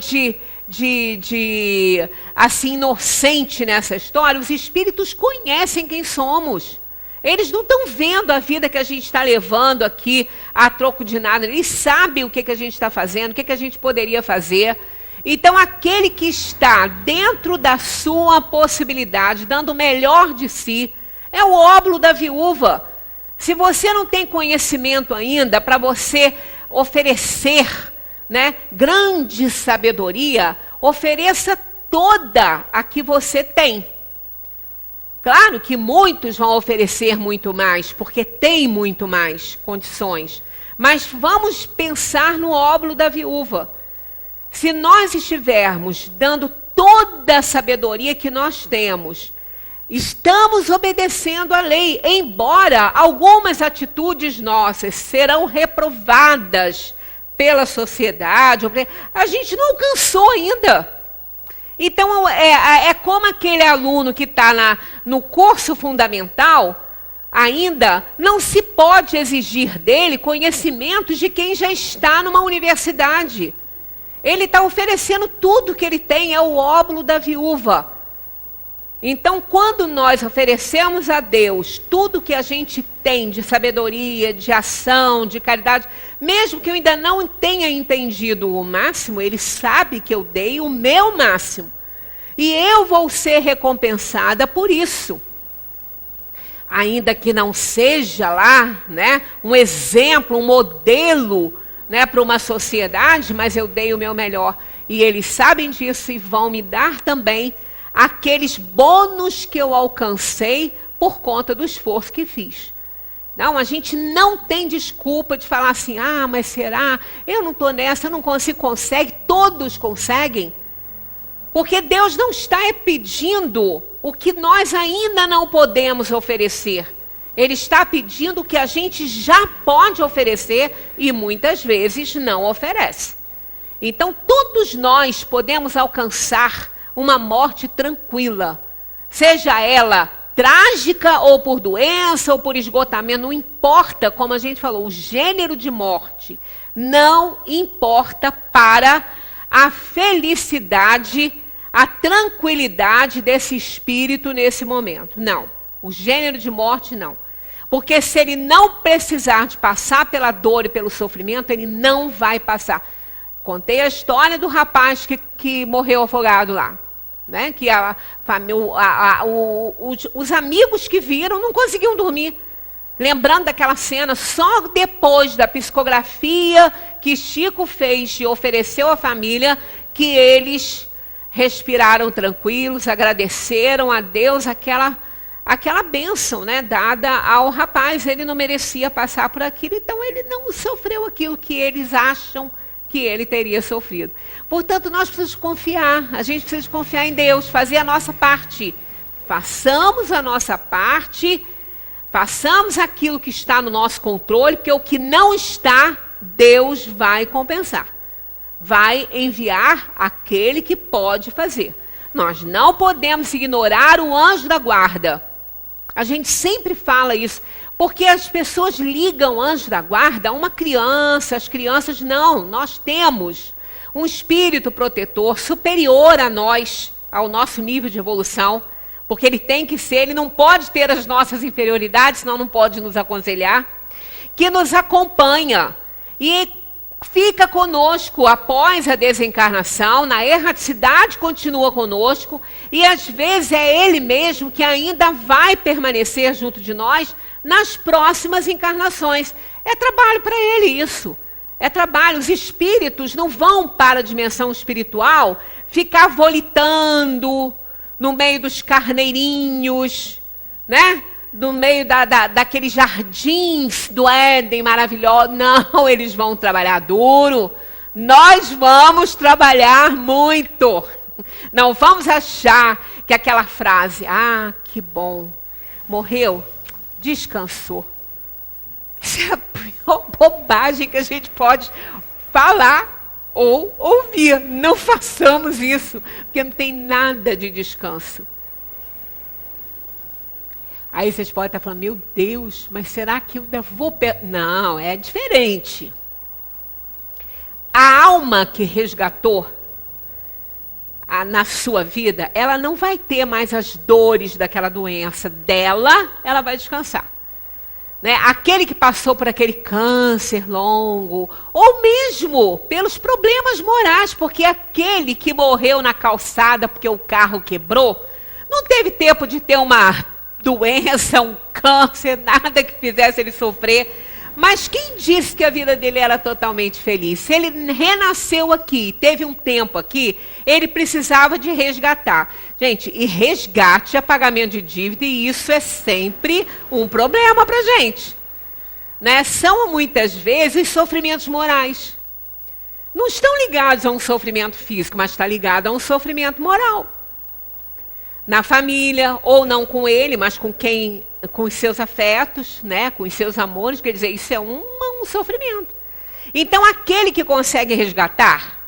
assim, inocente nessa história. Os espíritos conhecem quem somos. Eles não estão vendo a vida que a gente está levando aqui a troco de nada. Eles sabem o que a gente está fazendo, o que a gente poderia fazer. Então, aquele que está dentro da sua possibilidade, dando o melhor de si, é o óbolo da viúva. Se você não tem conhecimento ainda para você oferecer, né, grande sabedoria, ofereça toda a que você tem. Claro que muitos vão oferecer muito mais, porque tem muito mais condições. Mas vamos pensar no óbolo da viúva. Se nós estivermos dando toda a sabedoria que nós temos, estamos obedecendo a lei, embora algumas atitudes nossas serão reprovadas pela sociedade, a gente não alcançou ainda. Então, é como aquele aluno que está no curso fundamental, ainda não se pode exigir dele conhecimentos de quem já está numa universidade. Ele está oferecendo tudo que ele tem, é o óbolo da viúva. Então, quando nós oferecemos a Deus tudo que a gente tem de sabedoria, de ação, de caridade, mesmo que eu ainda não tenha entendido o máximo, Ele sabe que eu dei o meu máximo. E eu vou ser recompensada por isso. Ainda que não seja lá, né, um exemplo, um modelo, né, para uma sociedade, mas eu dei o meu melhor. E eles sabem disso e vão me dar também aqueles bônus que eu alcancei por conta do esforço que fiz. Não, a gente não tem desculpa de falar assim, ah, mas será? Eu não estou nessa, eu não consigo. Consegue, todos conseguem. Porque Deus não está pedindo o que nós ainda não podemos oferecer. Ele está pedindo o que a gente já pode oferecer e muitas vezes não oferece. Então, todos nós podemos alcançar uma morte tranquila, seja ela trágica ou por doença ou por esgotamento, não importa, como a gente falou, o gênero de morte não importa para a felicidade, a tranquilidade desse espírito nesse momento. Não, o gênero de morte não. Porque se ele não precisar de passar pela dor e pelo sofrimento, ele não vai passar. Contei a história do rapaz que morreu afogado lá. Né? Que os amigos que viram não conseguiam dormir. Lembrando daquela cena, só depois da psicografia que Chico fez e ofereceu à família, que eles respiraram tranquilos, agradeceram a Deus aquela bênção, né, dada ao rapaz. Ele não merecia passar por aquilo, então ele não sofreu aquilo que eles acham que ele teria sofrido. Portanto, nós precisamos confiar, a gente precisa confiar em Deus, fazer a nossa parte. Façamos a nossa parte, façamos aquilo que está no nosso controle, porque o que não está, Deus vai compensar. Vai enviar aquele que pode fazer. Nós não podemos ignorar o anjo da guarda. A gente sempre fala isso, porque as pessoas ligam o anjo da guarda a uma criança. As crianças não, nós temos um espírito protetor superior a nós, ao nosso nível de evolução, porque ele tem que ser, ele não pode ter as nossas inferioridades, senão não pode nos aconselhar, que nos acompanha e fica conosco após a desencarnação, na erraticidade continua conosco, e às vezes é ele mesmo que ainda vai permanecer junto de nós nas próximas encarnações. É trabalho para ele isso. É trabalho. Os espíritos não vão para a dimensão espiritual ficar volitando no meio dos carneirinhos, né? No meio daqueles jardins do Éden maravilhoso. Não, eles vão trabalhar duro. Nós vamos trabalhar muito. Não vamos achar que aquela frase, ah, que bom, morreu, descansou. Isso é a pior bobagem que a gente pode falar ou ouvir. Não façamos isso, porque não tem nada de descanso. Aí vocês podem estar falando, meu Deus, mas será que eu ainda vou... Não, é diferente. A alma que resgatou na sua vida, ela não vai ter mais as dores daquela doença dela, ela vai descansar. Né? Aquele que passou por aquele câncer longo, ou mesmo pelos problemas morais, porque aquele que morreu na calçada porque o carro quebrou, não teve tempo de ter uma doença, um câncer, nada que fizesse ele sofrer. Mas quem disse que a vida dele era totalmente feliz? Se ele renasceu aqui, teve um tempo aqui, ele precisava de resgatar. Gente, e resgate é pagamento de dívida, e isso é sempre um problema para a gente. Né? São muitas vezes sofrimentos morais. Não estão ligados a um sofrimento físico, mas está ligado a um sofrimento moral. Na família, ou não com ele, mas com quem, com os seus afetos, né, com os seus amores, quer dizer, isso é um sofrimento. Então, aquele que consegue resgatar,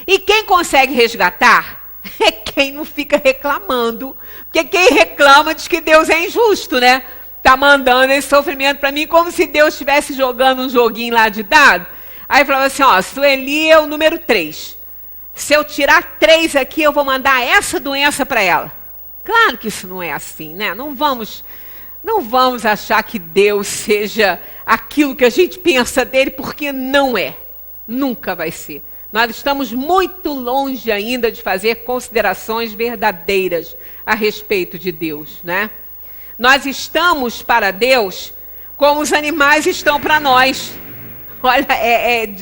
e quem consegue resgatar é quem não fica reclamando, porque quem reclama diz que Deus é injusto, né? Está mandando esse sofrimento para mim como se Deus estivesse jogando um joguinho lá de dado. Aí falava assim, ó, Sueli é o número 3. Se eu tirar 3 aqui, eu vou mandar essa doença para ela. Claro que isso não é assim, né? Não vamos achar que Deus seja aquilo que a gente pensa dele, porque não é. Nunca vai ser. Nós estamos muito longe ainda de fazer considerações verdadeiras a respeito de Deus, né? Nós estamos para Deus como os animais estão para nós. Olha,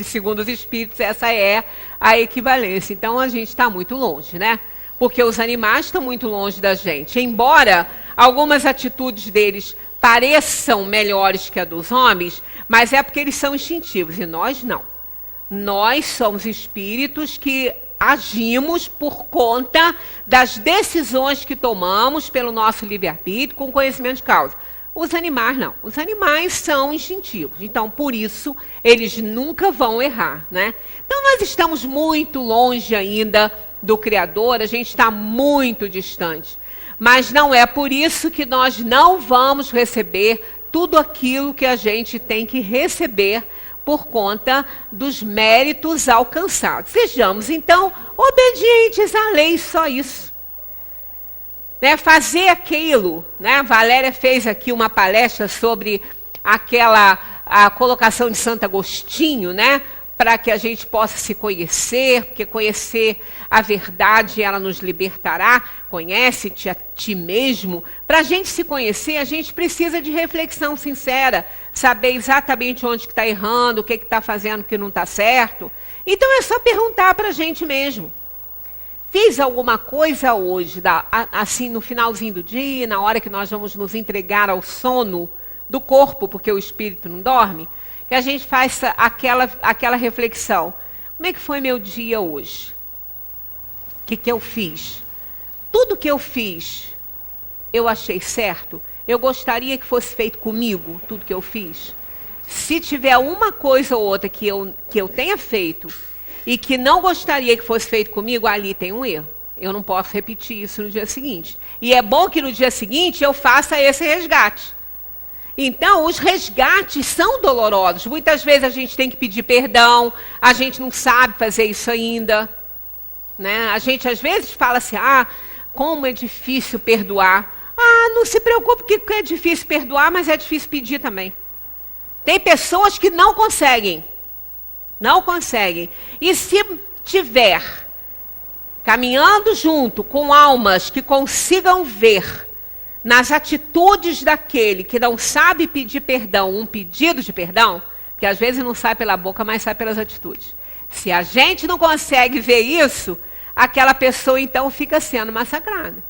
segundo os espíritos, essa é a equivalência. Então, a gente está muito longe, né? porque os animais estão muito longe da gente. Embora algumas atitudes deles pareçam melhores que a dos homens, mas é porque eles são instintivos, e nós não. Nós somos espíritos que agimos por conta das decisões que tomamos pelo nosso livre-arbítrio, com conhecimento de causa. Os animais não. Os animais são instintivos. Então, por isso, eles nunca vão errar, né? Então, nós estamos muito longe ainda do Criador, a gente está muito distante. Mas não é por isso que nós não vamos receber tudo aquilo que a gente tem que receber por conta dos méritos alcançados. Sejamos, então, obedientes à lei, só isso. Né? Fazer aquilo, né? Valéria fez aqui uma palestra sobre a colocação de Santo Agostinho, né? Para que a gente possa se conhecer, porque conhecer a verdade, ela nos libertará. Conhece-te a ti mesmo. Para a gente se conhecer, a gente precisa de reflexão sincera, saber exatamente onde que está errando, o que está fazendo que não está certo. Então é só perguntar para a gente mesmo. Fiz alguma coisa hoje, assim no finalzinho do dia, na hora que nós vamos nos entregar ao sono do corpo, porque o espírito não dorme, que a gente faça aquela reflexão. Como é que foi meu dia hoje? O que eu fiz? Tudo que eu fiz, eu achei certo? Eu gostaria que fosse feito comigo, tudo que eu fiz? Se tiver uma coisa ou outra que eu tenha feito e que não gostaria que fosse feito comigo, ali tem um erro. Eu não posso repetir isso no dia seguinte. E é bom que no dia seguinte eu faça esse resgate. Então, os resgates são dolorosos. Muitas vezes a gente tem que pedir perdão, a gente não sabe fazer isso ainda. Né? A gente às vezes fala assim, como é difícil perdoar. Não se preocupe que é difícil perdoar, mas é difícil pedir também. Tem pessoas que não conseguem. Não conseguem. E se tiver caminhando junto com almas que consigam ver nas atitudes daquele que não sabe pedir perdão, um pedido de perdão, que às vezes não sai pela boca, mas sai pelas atitudes. Se a gente não consegue ver isso, aquela pessoa então fica sendo massacrada.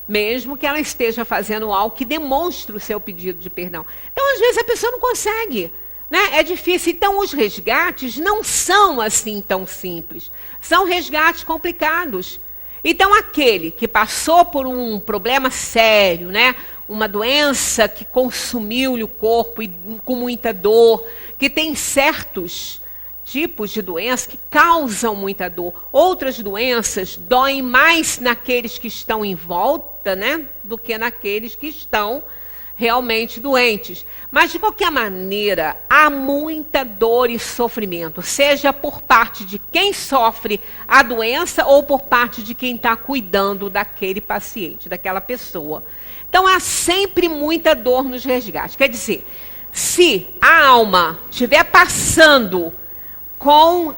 Mesmo que ela esteja fazendo algo que demonstre o seu pedido de perdão. Então, às vezes, a pessoa não consegue. Né? É difícil. Então, os resgates não são assim tão simples. São resgates complicados. Então, aquele que passou por um problema sério, né? Uma doença que consumiu-lhe o corpo e com muita dor, que tem certos tipos de doenças que causam muita dor. Outras doenças doem mais naqueles que estão em volta, né? Do que naqueles que estão realmente doentes. Mas, de qualquer maneira, há muita dor e sofrimento, seja por parte de quem sofre a doença ou por parte de quem está cuidando daquele paciente, daquela pessoa. Então, há sempre muita dor nos resgates. Quer dizer, se a alma estiver passando com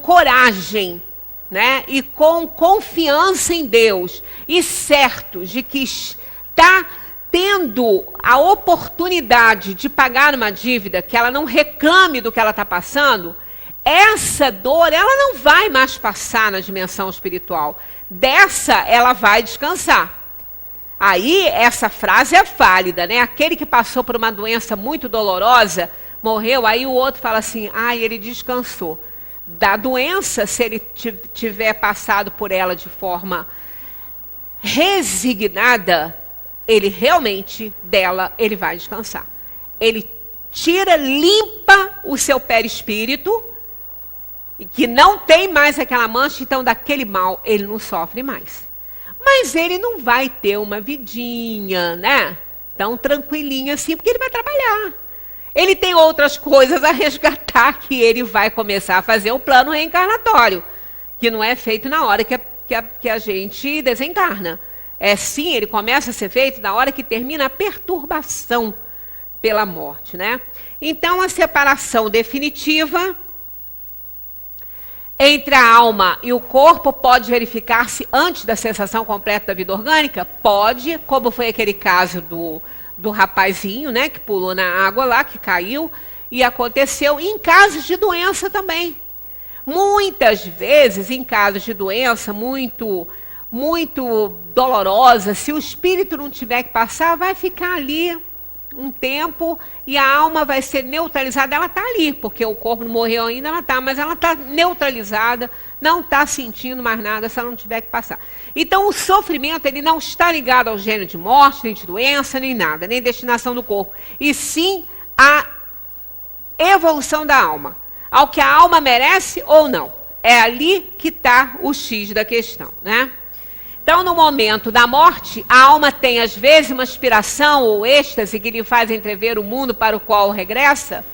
coragem, né, e com confiança em Deus, e certo de que está tendo a oportunidade de pagar uma dívida, que ela não reclame do que ela está passando, essa dor, ela não vai mais passar na dimensão espiritual. Dessa, ela vai descansar. Aí, essa frase é válida, né? Aquele que passou por uma doença muito dolorosa, morreu, aí o outro fala assim, ele descansou. Da doença, se ele tiver passado por ela de forma resignada, ele realmente, ele vai descansar. Ele limpa o seu perispírito, e que não tem mais aquela mancha, então daquele mal ele não sofre mais. Mas ele não vai ter uma vidinha, né? Tão tranquilinha assim, porque ele vai trabalhar. Ele tem outras coisas a resgatar, que ele vai começar a fazer o plano reencarnatório, que não é feito na hora que a gente desencarna. Sim, ele começa a ser feito na hora que termina a perturbação pela morte, né? Então, a separação definitiva entre a alma e o corpo pode verificar-se antes da cessação completa da vida orgânica? Pode, como foi aquele caso do rapazinho, né, que pulou na água lá, que caiu, e aconteceu em casos de doença também. Muitas vezes, em casos de doença muito dolorosa, se o espírito não tiver que passar, vai ficar ali um tempo e a alma vai ser neutralizada. Ela está ali, porque o corpo não morreu ainda, ela está, mas ela está neutralizada, não está sentindo mais nada se ela não tiver que passar. Então o sofrimento, ele não está ligado ao gênero de morte, nem de doença, nem nada, nem destinação do corpo, e sim à evolução da alma, ao que a alma merece ou não. É ali que está o X da questão, né? Então, no momento da morte, a alma tem, às vezes, uma aspiração ou êxtase que lhe faz entrever o mundo para o qual regressa.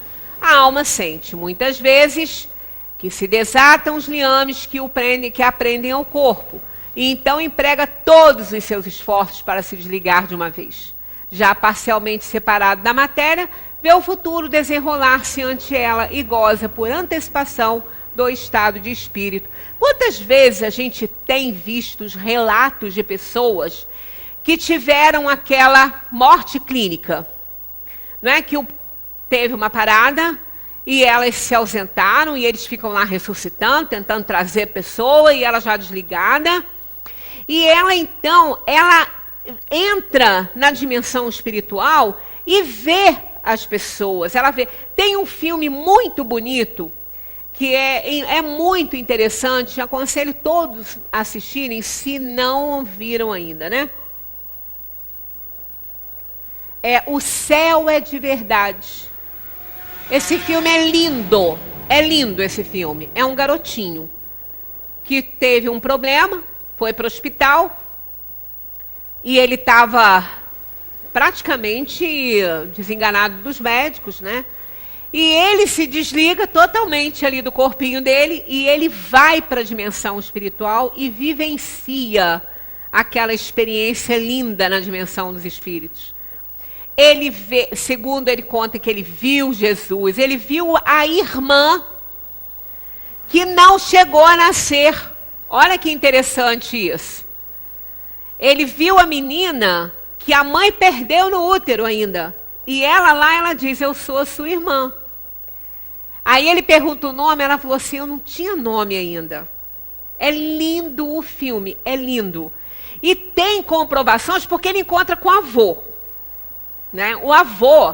A alma sente, muitas vezes, que se desatam os liames que a prendem ao corpo. E então emprega todos os seus esforços para se desligar de uma vez. Já parcialmente separado da matéria, vê o futuro desenrolar-se ante ela e goza por antecipação do estado de espírito. Quantas vezes a gente tem visto os relatos de pessoas que tiveram aquela morte clínica, não é? Que teve uma parada e elas se ausentaram e eles ficam lá ressuscitando, tentando trazer a pessoa e ela já desligada. E ela então, ela entra na dimensão espiritual e vê as pessoas, ela vê. Tem um filme muito bonito que é muito interessante, aconselho todos a assistirem, se não viram ainda, né? O Céu é de Verdade. Esse filme é lindo esse filme. É um garotinho que teve um problema, foi para o hospital, e ele estava praticamente desenganado dos médicos, né? E ele se desliga totalmente ali do corpinho dele e ele vai para a dimensão espiritual e vivencia aquela experiência linda na dimensão dos espíritos. Ele vê, segundo ele conta, que ele viu Jesus, ele viu a irmã que não chegou a nascer. Olha que interessante isso. Ele viu a menina que a mãe perdeu no útero ainda. E ela diz, eu sou a sua irmã. Aí ele pergunta o nome, ela falou assim, eu não tinha nome ainda. É lindo o filme, é lindo. E tem comprovações porque ele encontra com o avô. Né? O avô,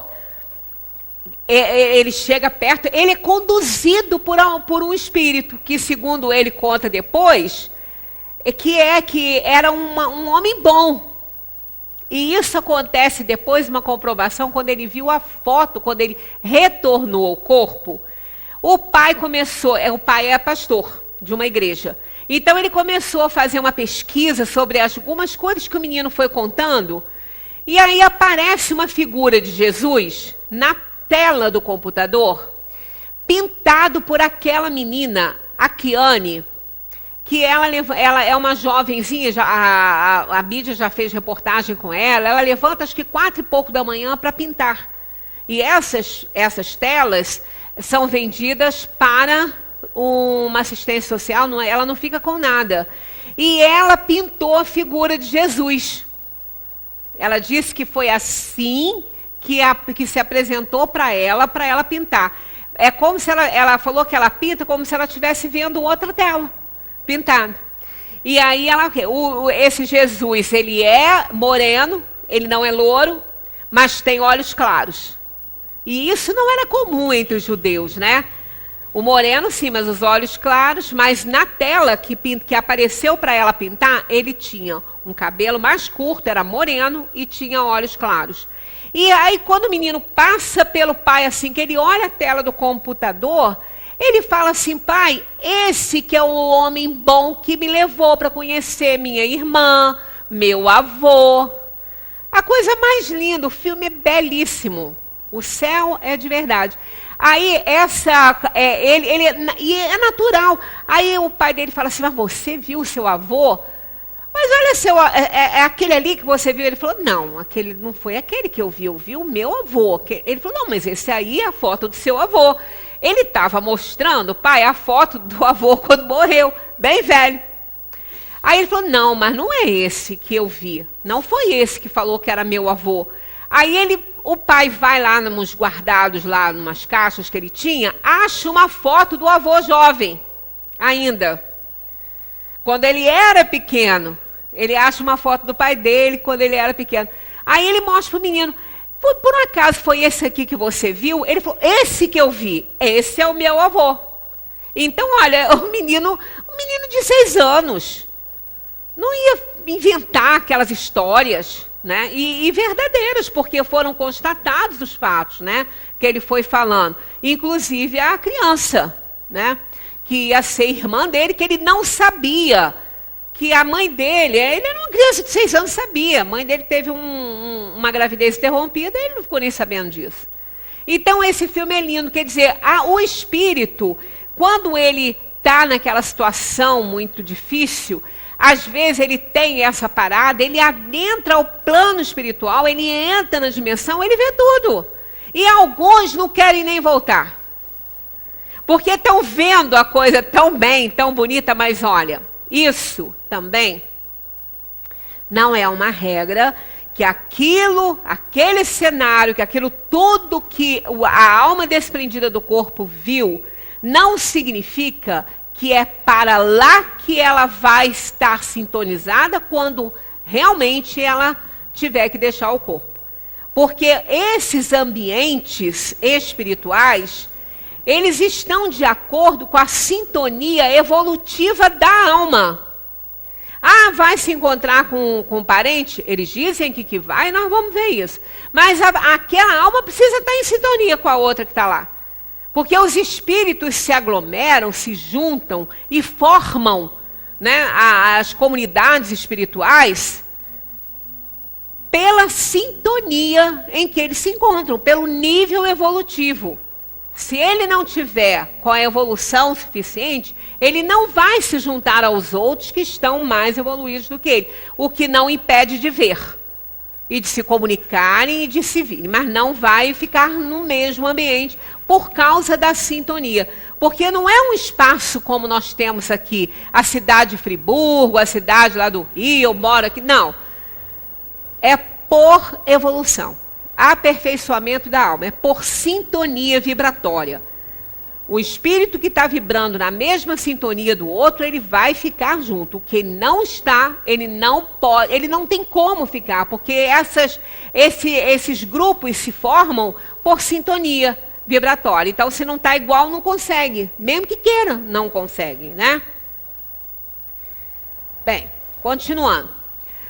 ele chega perto, ele é conduzido por um espírito, que segundo ele conta depois, que era um homem bom. E isso acontece depois, uma comprovação, quando ele viu a foto, quando ele retornou ao corpo. O pai é pastor de uma igreja. Então ele começou a fazer uma pesquisa sobre algumas coisas que o menino foi contando. E aí aparece uma figura de Jesus na tela do computador, pintado por aquela menina, a Kiane, que ela é uma jovenzinha, a mídia já fez reportagem com ela levanta acho que 4 e pouco da manhã para pintar. E essas telas são vendidas para uma assistência social, ela não fica com nada. E ela pintou a figura de Jesus. Ela disse que foi assim que se apresentou para ela pintar. É como se ela falou que ela pinta como se ela estivesse vendo outra tela pintada. E aí esse Jesus, ele é moreno, ele não é louro, mas tem olhos claros. E isso não era comum entre os judeus, né? O moreno sim, mas os olhos claros. Mas na tela que apareceu para ela pintar, ele tinha um cabelo mais curto, era moreno e tinha olhos claros. E aí quando o menino passa pelo pai assim, que ele olha a tela do computador, ele fala assim, pai, esse que é o homem bom que me levou para conhecer minha irmã, meu avô. A coisa mais linda, o filme é belíssimo. O Céu é de Verdade. Aí e é natural. Aí o pai dele fala assim, mas você viu o seu avô? Mas olha, é aquele ali que você viu? Ele falou, não, aquele não foi aquele que eu vi o meu avô. Ele falou, não, mas esse aí é a foto do seu avô. Ele estava mostrando, pai, a foto do avô quando morreu, bem velho. Aí ele falou, não, mas não é esse que eu vi. Não foi esse que falou que era meu avô. Aí o pai vai lá nos guardados, lá numas caixas que ele tinha, acha uma foto do avô jovem. ainda. Quando ele era pequeno, ele acha uma foto do pai dele quando ele era pequeno. Aí ele mostra para o menino, por um acaso foi esse aqui que você viu? Ele falou, esse que eu vi, esse é o meu avô. Então, olha, o menino de 6 anos, não ia inventar aquelas histórias, né? E verdadeiras, porque foram constatados os fatos, né? Que ele foi falando. Inclusive a criança, né? Que ia ser irmã dele, que ele não sabia que a mãe dele, ele era uma criança de 6 anos, sabia. A mãe dele teve uma gravidez interrompida, ele não ficou nem sabendo disso. Então, esse filme é lindo, quer dizer, o espírito, quando ele está naquela situação muito difícil, às vezes ele tem essa parada, ele adentra ao plano espiritual, ele entra na dimensão, ele vê tudo. E alguns não querem nem voltar. Porque estão vendo a coisa tão bem, tão bonita, mas olha, isso também não é uma regra que aquele cenário, que aquilo tudo que a alma desprendida do corpo viu, não significa que é para lá que ela vai estar sintonizada quando realmente ela tiver que deixar o corpo. Porque esses ambientes espirituais, eles estão de acordo com a sintonia evolutiva da alma. Ah, vai se encontrar com um parente? Eles dizem que vai, nós vamos ver isso. Mas aquela alma precisa estar em sintonia com a outra que está lá. Porque os espíritos se aglomeram, se juntam e formam, né, as comunidades espirituais pela sintonia em que eles se encontram, pelo nível evolutivo. Se ele não tiver com a evolução suficiente, ele não vai se juntar aos outros que estão mais evoluídos do que ele. O que não impede de ver, e de se comunicarem e de se virem. Mas não vai ficar no mesmo ambiente por causa da sintonia. Porque não é um espaço como nós temos aqui, a cidade de Friburgo, a cidade lá do Rio, eu moro aqui. Não. É por evolução. Aperfeiçoamento da alma, é por sintonia vibratória. O espírito que está vibrando na mesma sintonia do outro, ele vai ficar junto. O que não está, ele não pode, ele não tem como ficar, porque esses grupos se formam por sintonia vibratória. Então, se não está igual, não consegue. Mesmo que queira, não consegue, né? Bem, continuando.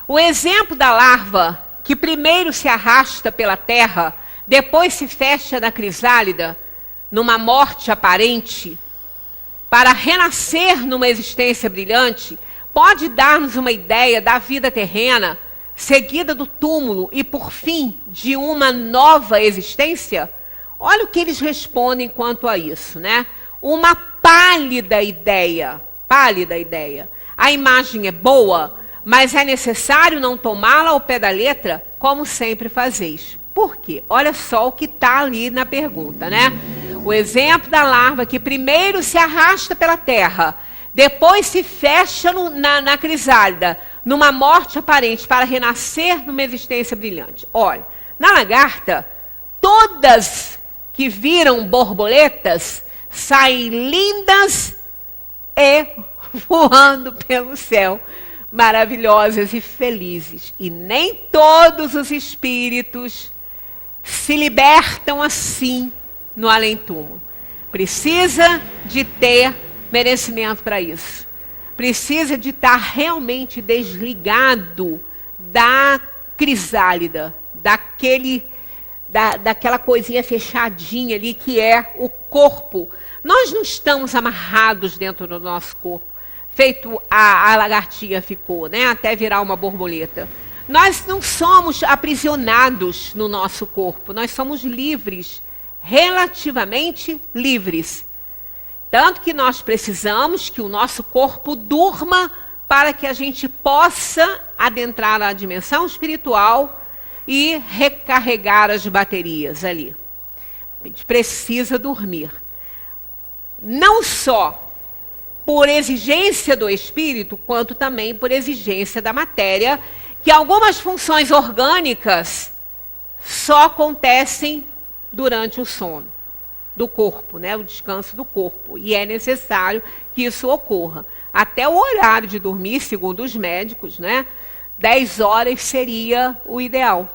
O exemplo da larva que primeiro se arrasta pela terra, depois se fecha na crisálida, numa morte aparente, para renascer numa existência brilhante, pode dar-nos uma ideia da vida terrena, seguida do túmulo e, por fim, de uma nova existência? Olha o que eles respondem quanto a isso, né? Uma pálida ideia, pálida ideia. A imagem é boa, mas é necessário não tomá-la ao pé da letra, como sempre fazeis. Por quê? Olha só o que está ali na pergunta, né? O exemplo da larva que primeiro se arrasta pela terra, depois se fecha na crisálida, numa morte aparente, para renascer numa existência brilhante. Olha, na lagarta, todas que viram borboletas saem lindas e voando pelo céu, maravilhosas e felizes. E nem todos os espíritos se libertam assim no além-túmulo. Precisa de ter merecimento para isso. Precisa de estar realmente desligado da crisálida, daquela coisinha fechadinha ali que é o corpo. Nós não estamos amarrados dentro do nosso corpo, feito a lagartinha ficou, né? Até virar uma borboleta. Nós não somos aprisionados no nosso corpo, nós somos livres, relativamente livres. Tanto que nós precisamos que o nosso corpo durma para que a gente possa adentrar na dimensão espiritual e recarregar as baterias ali. A gente precisa dormir. Não só por exigência do espírito, quanto também por exigência da matéria, que algumas funções orgânicas só acontecem durante o sono. do corpo, né? O descanso do corpo. E é necessário que isso ocorra. Até o horário de dormir, segundo os médicos, né? 10 horas seria o ideal.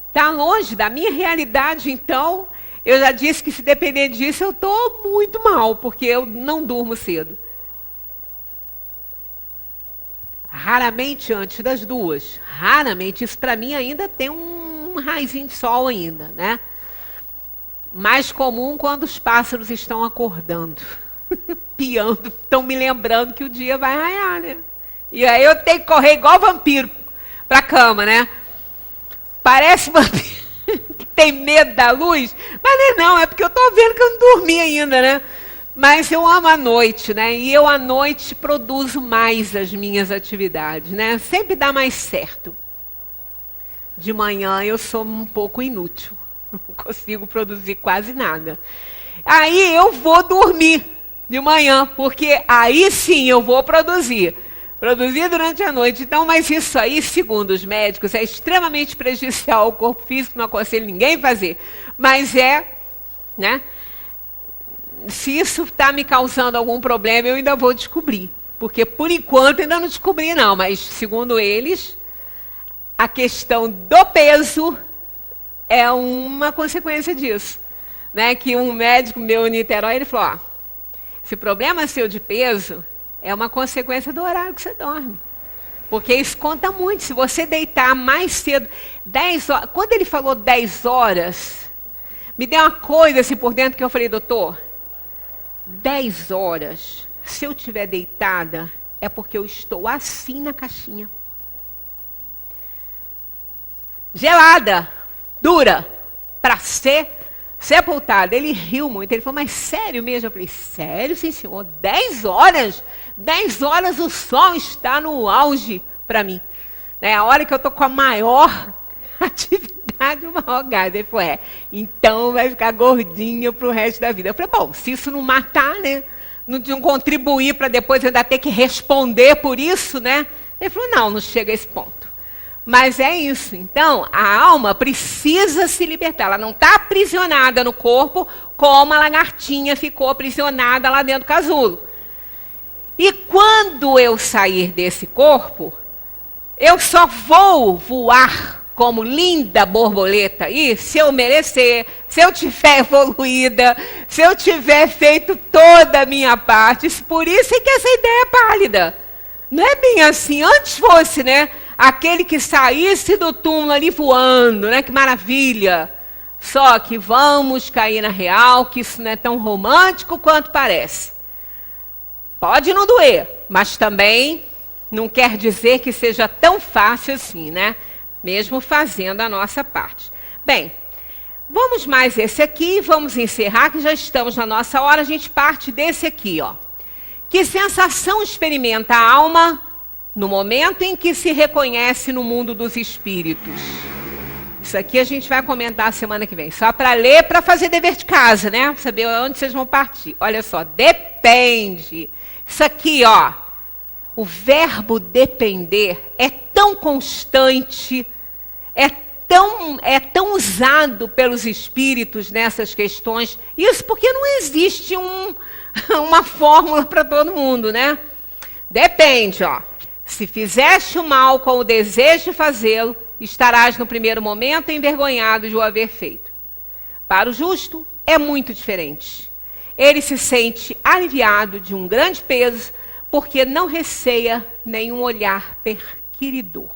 Está longe da minha realidade, então, eu já disse que se depender disso, eu estou muito mal, porque eu não durmo cedo. Raramente antes das 2. Raramente. Isso para mim ainda tem um raizinho de sol ainda, né? Mais comum quando os pássaros estão acordando, piando, estão me lembrando que o dia vai raiar, né? E aí eu tenho que correr igual vampiro para a cama, né? Parece vampiro que tem medo da luz, mas não é porque eu estou vendo que eu não dormi ainda, né? Mas eu amo a noite, né? E eu à noite produzo mais as minhas atividades, né? Sempre dá mais certo. De manhã eu sou um pouco inútil. Não consigo produzir quase nada. Aí eu vou dormir de manhã, porque aí sim eu vou produzir. Produzir durante a noite. Então, mas isso aí, segundo os médicos, é extremamente prejudicial ao corpo físico, não aconselho ninguém a fazer. Mas né? Se isso está me causando algum problema, eu ainda vou descobrir. Porque, por enquanto, ainda não descobri, não. Mas, segundo eles, a questão do peso é uma consequência disso. Né? Que um médico meu em Niterói, ele falou, esse problema seu de peso é uma consequência do horário que você dorme. Porque isso conta muito. Se você deitar mais cedo, 10 horas... Quando ele falou 10 horas, me deu uma coisa assim por dentro que eu falei, doutor, 10 horas, se eu estiver deitada, é porque eu estou assim na caixinha. Gelada, dura, para ser sepultada. Ele riu muito, ele falou, mas sério mesmo? Eu falei, sério, sim senhor, 10 horas? 10 horas o sol está no auge para mim. É a hora que eu estou com a maior atividade, o maior gás. Ele falou, então vai ficar gordinha para o resto da vida. Eu falei, bom, se isso não matar, né? Não contribuir para depois eu ainda ter que responder por isso, né? Ele falou, não chega a esse ponto. Mas é isso. Então, a alma precisa se libertar. Ela não está aprisionada no corpo como a lagartinha ficou aprisionada lá dentro do casulo. E quando eu sair desse corpo, eu só vou voar como linda borboleta aí, se eu merecer, se eu tiver evoluída, se eu tiver feito toda a minha parte. Por isso é que essa ideia é pálida. Não é bem assim. Antes fosse, né? Aquele que saísse do túmulo ali voando, né? Que maravilha. Só que vamos cair na real, que isso não é tão romântico quanto parece. Pode não doer, mas também não quer dizer que seja tão fácil assim, né? Mesmo fazendo a nossa parte. Bem, vamos mais esse aqui, vamos encerrar, que já estamos na nossa hora, a gente parte desse aqui, ó. Que sensação experimenta a alma no momento em que se reconhece no mundo dos espíritos? Isso aqui a gente vai comentar semana que vem. Só para ler, para fazer dever de casa, né? Pra saber onde vocês vão partir. Olha só, depende. Isso aqui, ó. O verbo depender é tão constante, é tão usado pelos espíritos nessas questões. Isso porque não existe uma fórmula para todo mundo, né? Depende, ó. Se fizeste o mal com o desejo de fazê-lo, estarás no primeiro momento envergonhado de o haver feito. Para o justo, é muito diferente. Ele se sente aliviado de um grande peso, porque não receia nenhum olhar perquiridor.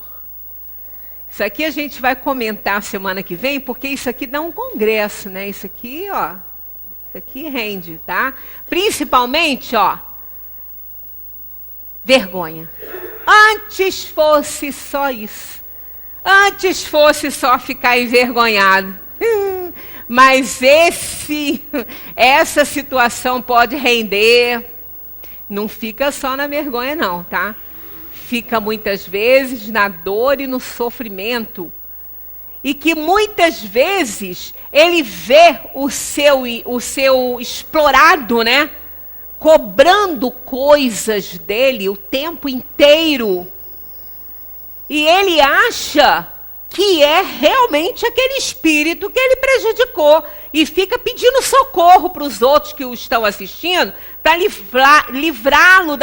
Isso aqui a gente vai comentar semana que vem, porque isso aqui dá um congresso, né? Isso aqui, ó, isso aqui rende, tá? Principalmente, ó, vergonha. Antes fosse só isso. Antes fosse só ficar envergonhado. Mas essa situação pode render. Não fica só na vergonha, não, tá? Fica muitas vezes na dor e no sofrimento. E que muitas vezes ele vê o seu explorado, né? Cobrando coisas dele o tempo inteiro. E ele acha que é realmente aquele espírito que ele prejudicou e fica pedindo socorro para os outros que o estão assistindo para livrá-lo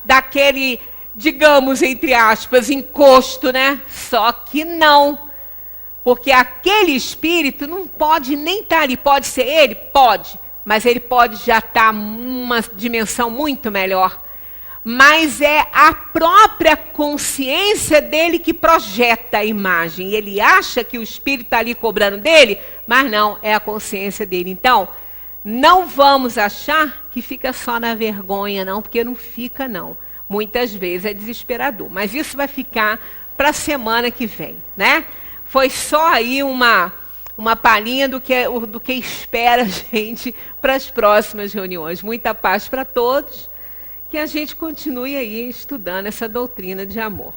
daquele, digamos, entre aspas, encosto, né? Só que não. Porque aquele espírito não pode nem estar ali. Pode ser ele? Pode. Mas ele pode já estar numa dimensão muito melhor. Mas é a própria consciência dele que projeta a imagem. Ele acha que o espírito está ali cobrando dele, mas não, é a consciência dele. Então, não vamos achar que fica só na vergonha, não, porque não fica, não. Muitas vezes é desesperador. Mas isso vai ficar para a semana que vem, né? Foi só aí uma palhinha do que espera a gente para as próximas reuniões. Muita paz para todos. Que a gente continue aí estudando essa doutrina de amor.